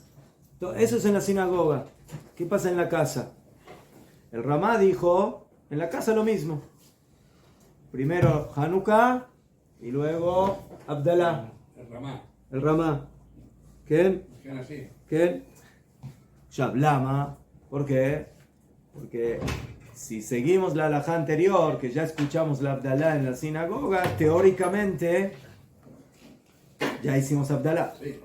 Eso es en la sinagoga. ¿Qué pasa en la casa? El Ramá dijo En la casa lo mismo. Primero Hanukkah y luego Abdalá. El Ramá. El Ramá. ¿Qué? Funciona así. ¿Qué? Shablama. ¿Por qué? Porque si seguimos la halajá anterior, que ya escuchamos la Abdalá en la sinagoga, teóricamente ya hicimos Abdalá. Sí.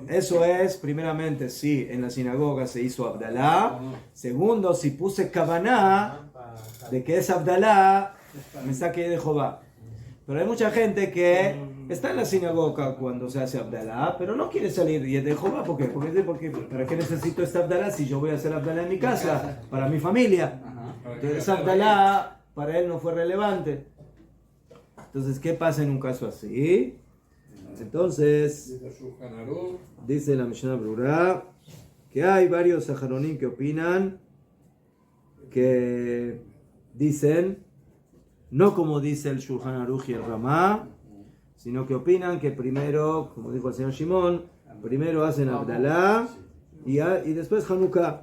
Eso es, primeramente, si en la sinagoga se hizo Abdalá. Segundo, si puse Kavaná de que es Abdalá, me saqué de Jehová. Pero hay mucha gente que está en la sinagoga cuando se hace Abdalá, pero no quiere salir de Jehová. ¿Por qué? Porque ¿para qué necesito esta Abdalá si yo voy a hacer Abdalá en mi casa, para mi familia? Entonces Abdalá para él no fue relevante. Entonces, ¿qué pasa en un caso así? Entonces, dice la Mishnah Brura que hay varios saharonim que opinan, que dicen, no como dice el Shulchan Aruch y el Ramá, sino que opinan que primero, como dijo el señor Shimon, primero hacen Abdalá y después Hanukkah.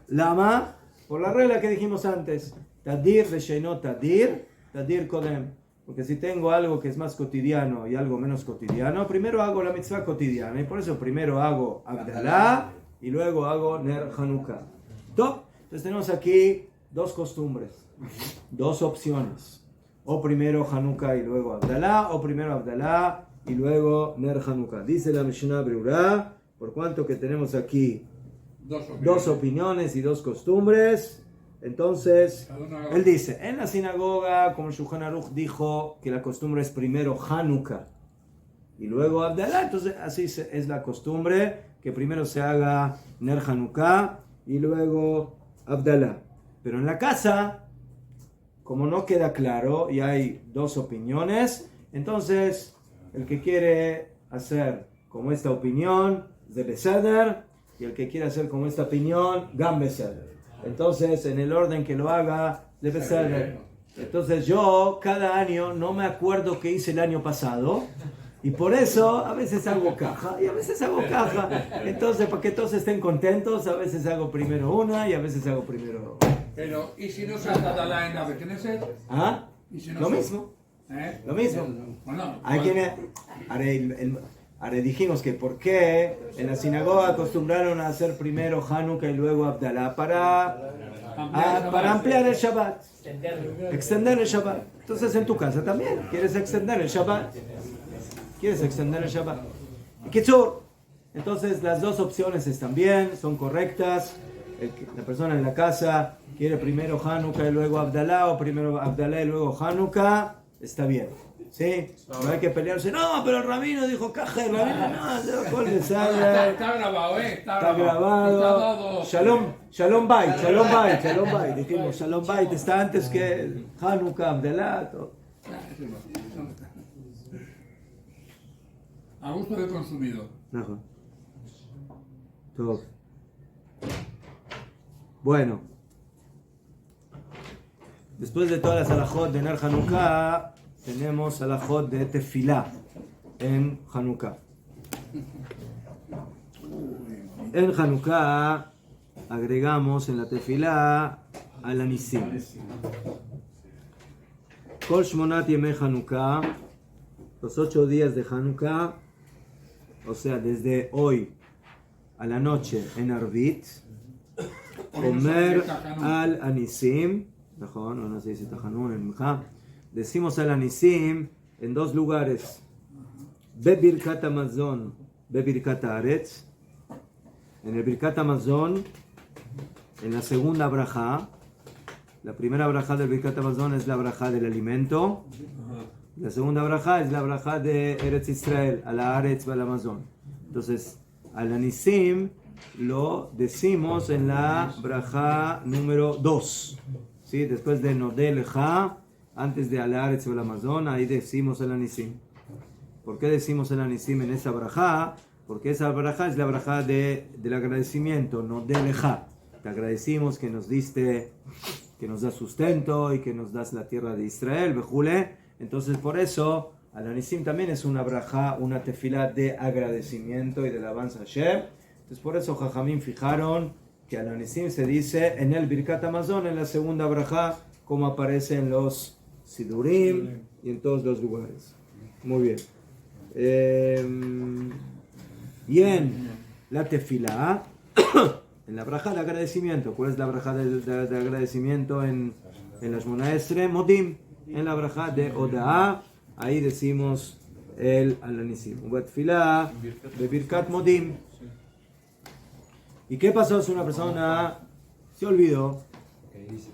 Lama, por la regla que dijimos antes, Tadir Resheinot Tadir, Tadir Kodem. Porque si tengo algo que es más cotidiano y algo menos cotidiano, primero hago la mitzvah cotidiana. Y por eso primero hago Abdalá y luego hago Ner Hanukkah. Entonces tenemos aquí dos costumbres, dos opciones. O primero Hanukkah y luego Abdalá, o primero Abdalá y luego Ner Hanukkah. Dice la Mishnah Berurah, por cuanto que tenemos aquí dos opiniones y dos costumbres. Entonces, él dice, en la sinagoga, como el Shulchan Aruch dijo que la costumbre es primero Hanukkah y luego Abdalá, entonces así es la costumbre, que primero se haga Ner Hanukkah y luego Abdalá. Pero en la casa, como no queda claro y hay dos opiniones, entonces el que quiere hacer como esta opinión, de Beseder, y el que quiere hacer como esta opinión, Gam Beseder. Entonces, en el orden que lo haga, debe ser. Entonces, yo cada año no me acuerdo qué hice el año pasado. Y por eso a veces hago caja y a veces hago caja. Entonces, para que todos estén contentos, a veces hago primero una y a veces hago primero otra. Pero, ¿y si no se Abdalá en la Bekeneset? ¿Ah? ¿Y si no Lo se- mismo. ¿Eh? Lo mismo. Bueno, Hay quienes. Ahora dijimos que por qué en la sinagoga acostumbraron a hacer primero Hanukkah y luego Abdalá para ampliar el Shabbat, extender el Shabbat. Entonces en tu casa también quieres extender el Shabbat, Kitzur. Entonces las dos opciones están bien, son correctas. La persona en la casa quiere primero Hanukkah y luego Abdalá, o primero Abdalá y luego Hanukkah, está bien. ¿Sí? No hay que pelearse. No, pero el rabino dijo caja, el rabino no, está grabado, está grabado. Shalom Bait. Dijimos Shalom Bait está antes que Hanukkah, Abdalá, todo. A gusto del consumidor. Ajá. Todo. Bueno. Después de todas las alajot de Ner Hanukkah, tenemos alajot de Tefilá en Hanukkah. En Hanukkah agregamos en la Tefilá al Anisim. Kol Shmonat Yemei Hanukkah, los 8 días de Hanukkah, o sea, desde hoy a la noche en Arvit, Omer al Anisim, no se dice Tajanun en Mja. Decimos al Anisim en dos lugares. Bebirkat Amazon, Bebirkat Haaretz. En el Birkat Amazon, en la segunda brajá. La primera brajá del Birkat Amazon es la brajá del alimento. La segunda brajá es la brajá de Eretz Israel, a la Haaretz y al Amazon. Entonces, al Anisim lo decimos en la brajá número 2. ¿Sí? Después de Nodeleja, antes de Al-Haaretz o el Amazon, ahí decimos el Anisim. ¿Por qué decimos el Anisim en esa brajá? Porque esa brajá es la brajá del agradecimiento, Nodeleja. Te agradecimos que nos diste, que nos das sustento y que nos das la tierra de Israel, Bejule. Entonces por eso, al Anisim también es una brajá, una tefilá de agradecimiento y de alabanza a Hashem. Entonces por eso Jajamín fijaron que al Anisim se dice en el Birkat Amazon, en la segunda brajá, como aparece en los Sidurim y en todos los lugares. Muy bien. Y en la tefilá, en la braja de agradecimiento, ¿cuál es la braja de agradecimiento en la Shmona Esrei? Modim. En la braja de Oda'a, ahí decimos el Alanisim. Ubatfilá, de Birkat Modim. ¿Y qué pasó si una persona se olvidó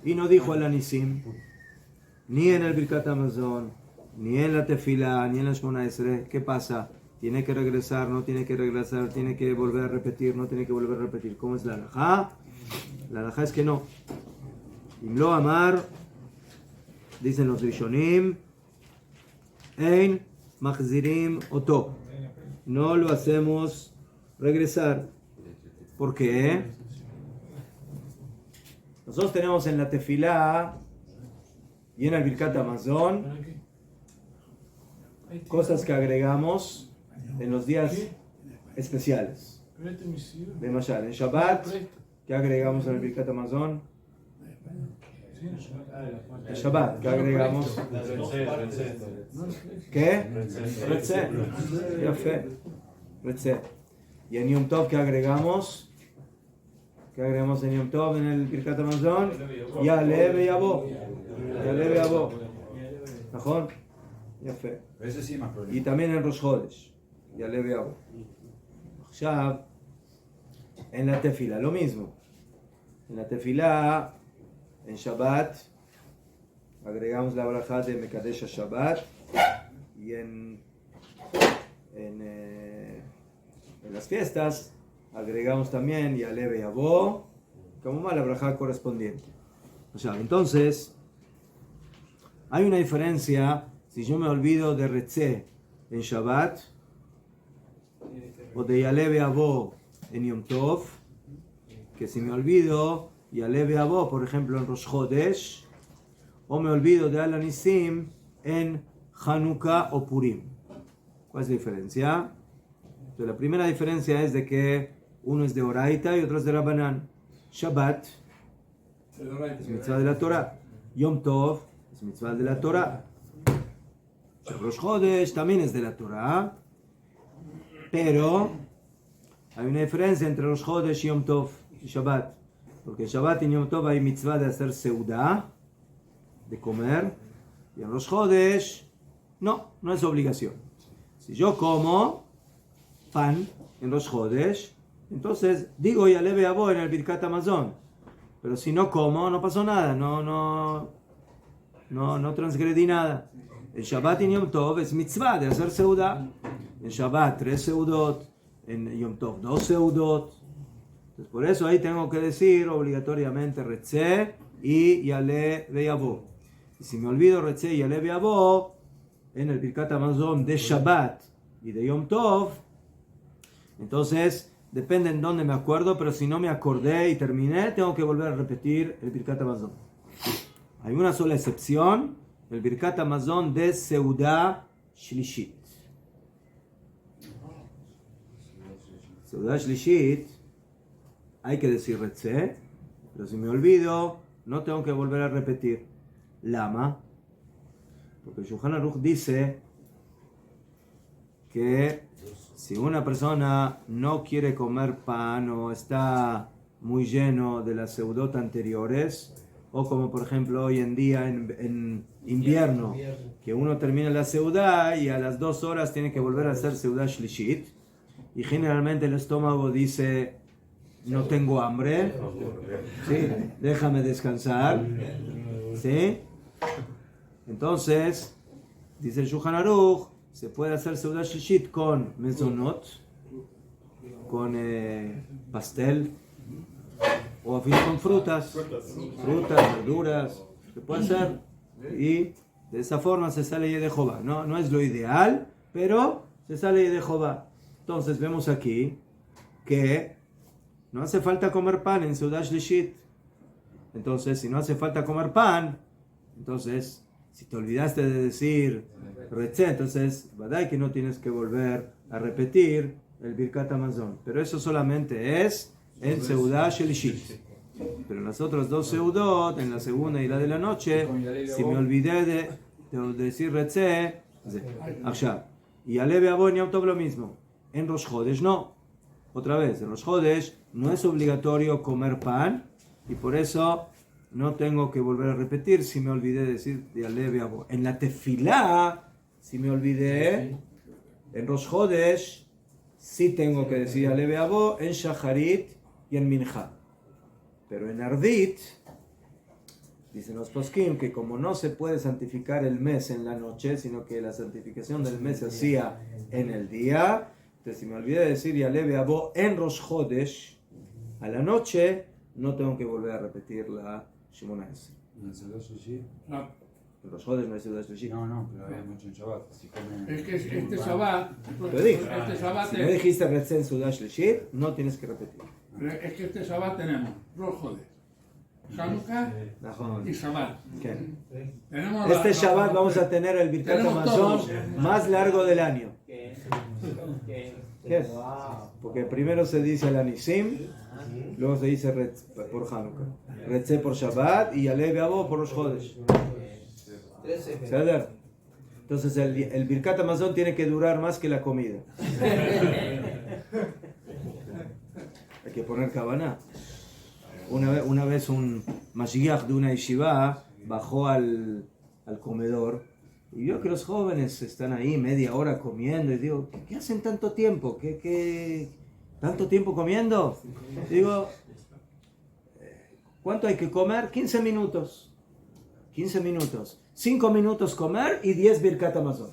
y no dijo Alanisim? Ni en el Birkat Hamazon, ni en la tefilá, ni en la Shmona Esrei. ¿Qué pasa? ¿Tiene que regresar? ¿No tiene que regresar? ¿Tiene que volver a repetir? ¿No tiene que volver a repetir? ¿Cómo es la halajá? La halajá es que no. Imlo Amar, dicen los Rishonim, Ein Machzirim Oto. No lo hacemos regresar. ¿Por qué? Nosotros tenemos en la tefilá y en el Birkat Hamazon cosas que agregamos en los días especiales. De Mashal, en Shabbat, ¿qué agregamos en el Birkat Hamazon? En Shabbat, ¿qué agregamos? ¿Qué? Retzeh. Yafé. Retzeh. Y en Yom Tov, ¿qué agregamos? ¿Qué agregamos en Yom Tov en el Birkat Hamazon? Ya'aleh ve'yavo. Ya'aleh ve'yavo. ¿Najón? Yafé. Y también en Rosh Chodesh. Ya'aleh ve'yavo. Ya en la tefila, lo mismo. En la tefila, en Shabbat, agregamos la braja de Mekadesh Shabbat. Y en las fiestas, agregamos también Ya'aleh ve'yavo, como la braja correspondiente. O sea, entonces, hay una diferencia si yo me olvido de Retzeh en Shabbat o de Ya'aleh ve'yavo en Yom Tov, que si me olvido Ya'aleh ve'yavo, por ejemplo, en Rosh Chodesh, o me olvido de Alanisim en Hanukkah o Purim. ¿Cuál es la diferencia? Entonces, la primera diferencia es de que uno es de Oraita y otro es de Rabbanan. Shabbat es mitzvah de la Torah. Yom Tov es mitzvah de la Torah. Rosh Chodesh también es de la Torah. Pero hay una diferencia entre Rosh Chodesh y Yom Tov y Shabbat. Porque en Shabbat y en Yom Tov hay mitzvah de hacer seudá, de comer. Y en Rosh Chodesh no es obligación. Si yo como pan en Rosh Chodesh, entonces digo Ya'aleh ve'yavo en el Birkat Hamazon. Pero si no como, no pasó nada, no transgredí nada. En Shabbat y en Yom Tov es mitzvah de hacer seudá. En Shabbat 3 seudot, en Yom Tov 2 seudot. Entonces por eso ahí tengo que decir obligatoriamente Retzeh y Ya'aleh ve'yavo. Y si me olvido Retzeh y Ya'aleh ve'yavo en el Birkat Hamazon de Shabbat y de Yom Tov, entonces depende en dónde me acuerdo, pero si no me acordé y terminé, tengo que volver a repetir el Birkat Hamazon. Hay una sola excepción, el Birkat Hamazon de Seudá Shlishit. Seudá Shlishit, hay que decir Retzeh, pero si me olvido, no tengo que volver a repetir. Lama, porque el Shulchan Aruch dice que si una persona no quiere comer pan o está muy lleno de las seudot anteriores, o como por ejemplo hoy en día en invierno, que uno termina la seudá y a las 2 horas tiene que volver a hacer seudá shlishit, y generalmente el estómago dice no tengo hambre, ¿sí? Déjame descansar, ¿sí? Entonces dice el Shulchan Aruch, se puede hacer seudá shlishit con mezonot, con pastel, o con frutas, verduras, se puede hacer, y de esa forma se sale de Jehová. No es lo ideal, pero se sale de Jehová. Entonces vemos aquí que no hace falta comer pan en seudá shlishit. Entonces, si no hace falta comer pan, entonces, si te olvidaste de decir Retzeh, entonces, verdad que no tienes que volver a repetir el Birkat Hamazon. Pero eso solamente es en seudá shlishit. Pero en las otras dos seudot, en la segunda y la de la noche, si me olvidé de decir Retzé, Akshav. Y Aleve Abo y Yom Tov lo mismo. En Rosh Chodesh no. Otra vez, en Rosh Chodesh no es obligatorio comer pan y por eso no tengo que volver a repetir si me olvidé de decir de Aleve Abo. En la Tefilá, si me olvidé, en Rosh Chodesh sí tengo que decir Aleve Abo en Shacharit y en Mincha. Pero en Arvit, dicen los poskim que como no se puede santificar el mes en la noche, sino que la santificación del mes se hacía en el día, entonces si me olvidé de decir Yaleve Abo en Rosh Chodesh, a la noche, no tengo que volver a repetir la Shemona Esrei. No. En Rosh Chodesh no hay Seudat Shlishit. No, pero había mucho en Shabbat. Es que este Shabbat, Te dije, este Shabbat, si no dijiste Retzé en Seudat Shlishit, no tienes que repetir. es que este Shabbat tenemos Rosh Chodesh, Hanukkah y Shabbat. ¿Qué? Tenemos Este Shabbat vamos a tener el Birkat Tenemos Hamazon todos. más largo del año. ¿Qué? ¿Qué es? Porque primero se dice el Anisim, luego se dice por Hanukkah, Retzé por Shabbat y Aleve Abo por los Chodesh. ¿Saber? Entonces el Birkat Hamazon tiene que durar más que la comida. Hay que poner cabana. Una vez un Mashiach de una yeshiva bajó al comedor y vio que los jóvenes están ahí media hora comiendo y digo, ¿qué hacen tanto tiempo? ¿Qué tanto tiempo comiendo? Digo, ¿cuánto hay que comer? 15 minutos. 15 minutos. 5 minutos comer y 10 Birkat Hamazon.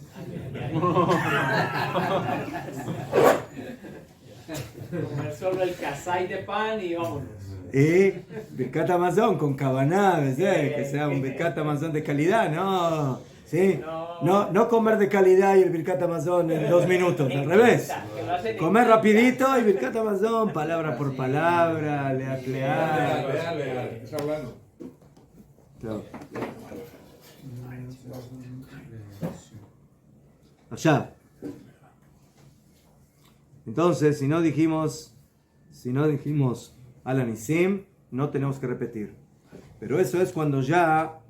Comer solo el casay de pan y vámonos. Y Birkat Hamazon con cabana, que sea un Birkat Hamazon de calidad, ¿no? ¿Sí? No comer de calidad y el Birkat Hamazon en 2 minutos, al revés. Comer rapidito y Birkat Hamazon, palabra por palabra, leal. Está hablando. Claro. Allá. Entonces, si no dijimos Al-Anisim, no tenemos que repetir. Pero eso es cuando ya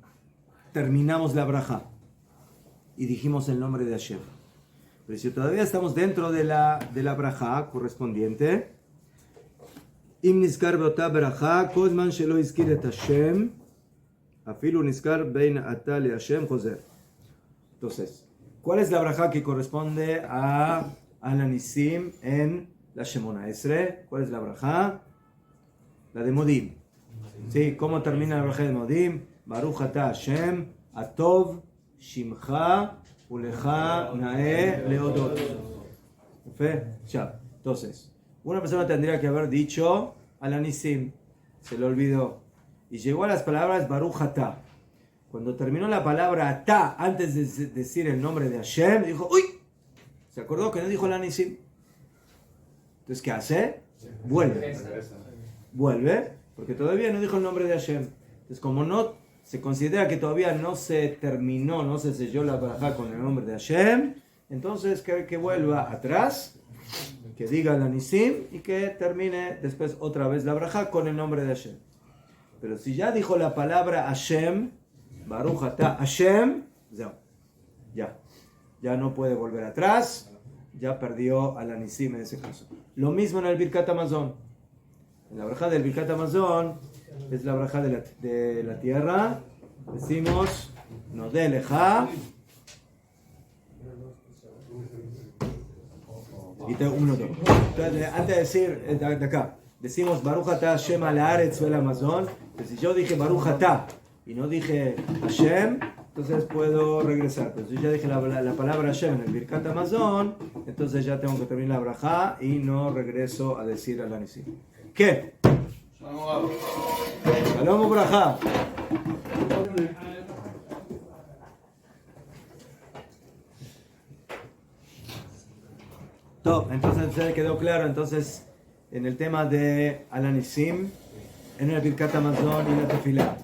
terminamos la braja y dijimos el nombre de Hashem. Pero si todavía estamos dentro de la braja correspondiente, Im nizkar beota braja, kol zman shelo izkir et Hashem, afilu nizkar bein ata le Hashem chozer. Entonces, ¿cuál es la braja que corresponde a Al-Anisim en la Shemona Esrei? ¿Cuál es la braja? La de Modim. ¿Sí? ¿Cómo termina la braja de Modim? Baruch ata Hashem, atov, shimcha, ulecha, nae, leodot. Ya. Entonces, una persona tendría que haber dicho Al-Anisim. Se le olvidó. Y llegó a las palabras Baruch ata. Cuando terminó la palabra ata, antes de decir el nombre de Hashem, dijo, ¡uy! Se acordó que no dijo Al-Anisim. Entonces, ¿qué hace? Vuelve, porque todavía no dijo el nombre de Hashem. Entonces, como no se considera que todavía no se terminó, no se selló la braja con el nombre de Hashem, entonces que vuelva atrás, que diga Al-Anisim y que termine después otra vez la braja con el nombre de Hashem. Pero si ya dijo la palabra Hashem, Baruch ata Hashem, ya no puede volver atrás, ya perdió Al-Anisim en ese caso. Lo mismo en el Birkat Hamazon. En la braja del Birkat Hamazon es la braja de la tierra. Decimos Nodeh lecha. Y entonces, antes de decir de acá, decimos Baruch ata Hashem al haaretz vel Hamazon. Si yo dije Baruch ata y no dije Hashem, entonces puedo regresar. Pero si ya dije la palabra Hashem en el Birkat Hamazon, entonces ya tengo que terminar la braja y no regreso a decir Al-Anisim. ¿Qué? Shalom ubraja. Entonces se quedó claro entonces en el tema de Al-Anisim, en el Birkat Hamazon y la Tefilá.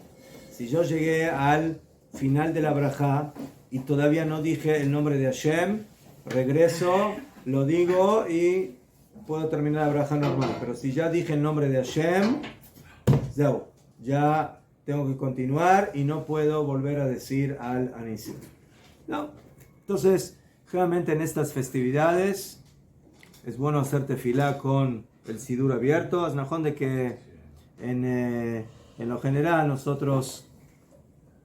Si yo llegué al final de la braja y todavía no dije el nombre de Hashem, regreso, lo digo y puedo terminar la braja normal. Pero si ya dije el nombre de Hashem, Zeu, ya tengo que continuar y no puedo volver a decir al Anisim. No. Entonces, generalmente en estas festividades es bueno hacer tefilá con el sidur abierto. Es najón de que en lo general nosotros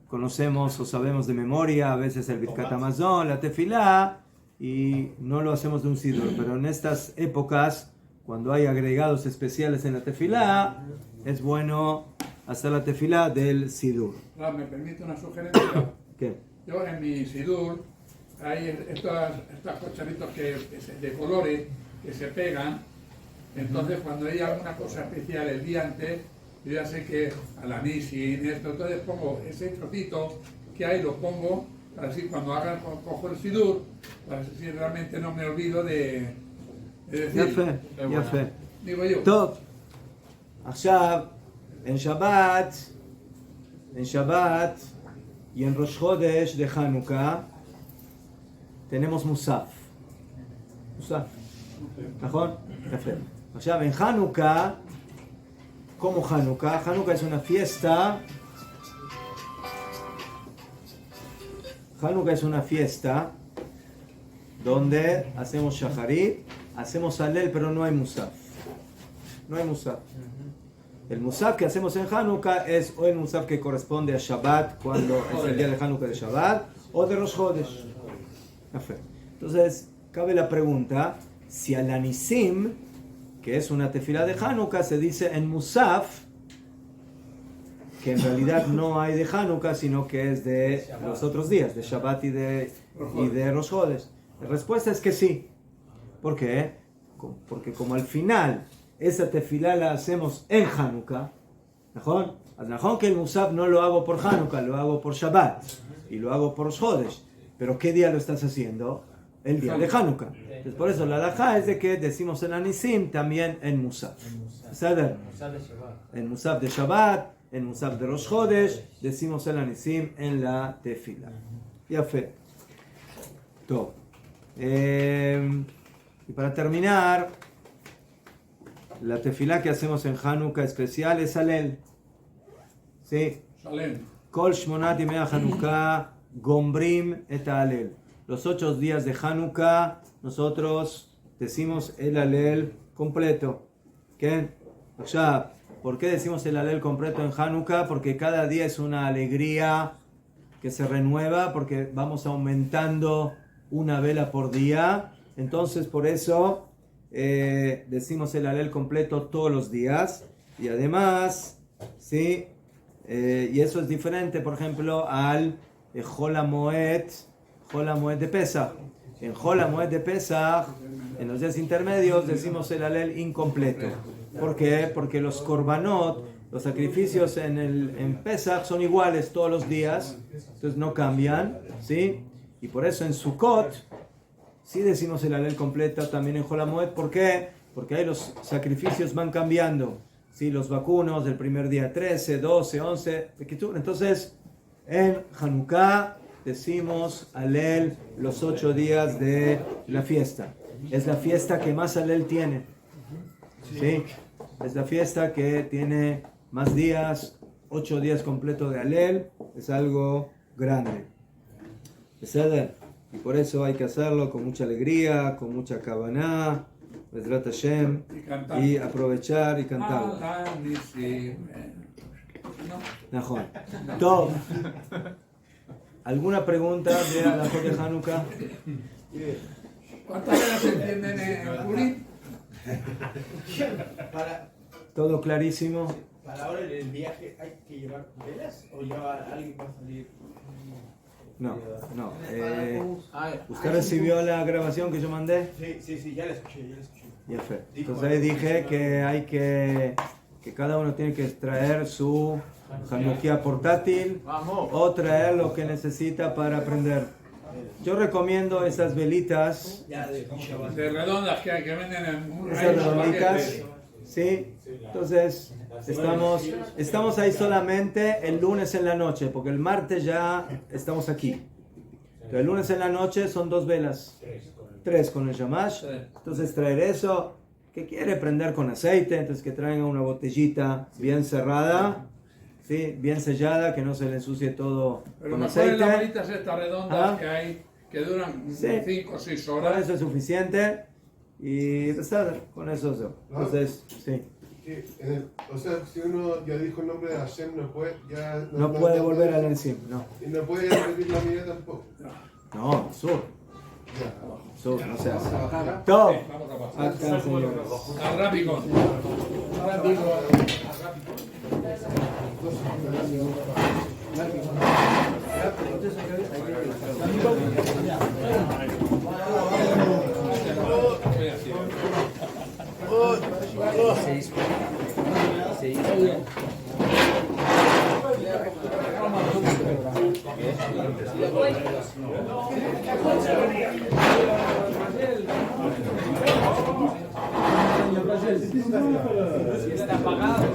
conocemos o sabemos de memoria a veces el Birkat Hamazon, la tefilá, y no lo hacemos de un sidur. Pero en estas épocas, cuando hay agregados especiales en la tefilá, es bueno hacer la tefilá del sidur. ¿Me permite una sugerencia? ¿Qué? Yo en mi sidur hay estos cocharitos de colores que se pegan. Entonces cuando hay alguna cosa especial el día antes, yo ya sé que al anisin, esto, entonces pongo ese trocito que hay, lo pongo, para así cuando cojo el sidur, para así realmente no me olvido de decir. יפה. Digo yo. טוב, עכשיו, en Shabbat y en Rosh Chodesh de Hanukkah tenemos Musaf. ¿נכון? יפה. עכשיו, en Hanukkah, ¿cómo Hanukkah? Hanukkah es una fiesta. Hanukkah es una fiesta donde hacemos shacharit, hacemos halel, pero no hay musaf. No hay musaf. El musaf que hacemos en Hanukkah es o el musaf que corresponde a Shabbat, cuando es el día de Hanukkah de Shabbat, o de Rosh Chodesh. Entonces, cabe la pregunta, si al Anisim, que es una tefilá de Hanukkah, se dice en musaf, que en realidad no hay de Hanukkah, sino que es de los otros días, de Shabbat y de Rosh Chodesh. La respuesta es que sí. ¿Por qué? Porque como al final esa tefilá la hacemos en Hanukkah, ¿najón? Que el musaf no lo hago por Hanukkah, lo hago por Shabbat y lo hago por Rosh Chodesh. ¿Pero qué día lo estás haciendo? El día de Hanukkah. Entonces, por eso la halajá es de que decimos en Anisim también en musaf. ¿Saben? En musaf de Shabbat, en musaf de Rosh Chodesh, decimos el Anisim en la tefila. Ya fe. Todo. Y para terminar, la tefilá que hacemos en Hanukkah especial es Halel. ¿Sí? Kol Shmonat Yemei Hanukkah Gombrim et Halel. Los 8 días de Hanukkah nosotros decimos el Halel completo. ¿Qué? Ya, ¿por qué decimos el Halel completo en Hanukkah? Porque cada día es una alegría que se renueva, porque vamos aumentando una vela por día. Entonces por eso decimos el Halel completo todos los días. Y además, ¿sí? Y eso es diferente, por ejemplo, al Hol HaMoed de Pesach. En Hol HaMoed de Pesach, en los días intermedios, decimos el Halel incompleto. ¿Por qué? Porque los korbanot, los sacrificios en Pesach son iguales todos los días, entonces no cambian, ¿sí? Y por eso en Sukkot sí decimos el Halel completo también en Hol HaMoed. ¿Por qué? Porque ahí los sacrificios van cambiando, ¿sí? Los vacunos del primer día 13, 12, 11, entonces en Hanukkah decimos Halel los 8 días de la fiesta. Es la fiesta que más Halel tiene, ¿sí? Es la fiesta que tiene más días, 8 días completos de Halel. Es algo grande. Y por eso hay que hacerlo con mucha alegría, con mucha kavaná, Bezrat Hashem, y aprovechar y cantarlo. Najón. Top. ¿Alguna pregunta de la de Hanukkah? ¿Cuántas velas se entienden en Purim? ¿Todo clarísimo? Para ahora el viaje, ¿hay que llevar velas o lleva alguien para salir? No. ¿Usted recibió la grabación que yo mandé? Sí, ya la escuché. Ya fue. Entonces ahí dije que hay que cada uno tiene que traer su Hanukkah portátil o traer lo que necesita para aprender. Yo recomiendo esas velitas de redondas que venden en esas redonditas, ¿sí? Entonces estamos ahí solamente el lunes en la noche, porque el martes ya estamos aquí. Pero el lunes en la noche son 2 velas, 3 con el shamash. Entonces traer eso, que quiere prender con aceite, entonces que traiga una botellita bien cerrada, ¿sí? Bien sellada, que no se le ensucie todo Pero con mejor en las aceite. bolitas estas redondas Ah. que hay, que duran Sí. 5 o 6 Con horas. eso es suficiente y besar, con eso. Entonces, sí. O sea, si uno ya dijo el nombre de Hashem, no puede, ya, No puede volver al encima, no. Y no puede repetir la mía tampoco. No, sur, Ya. no se hace. Vamos Top. a pasar. Acá, señores. Al rápido. Si está apagado.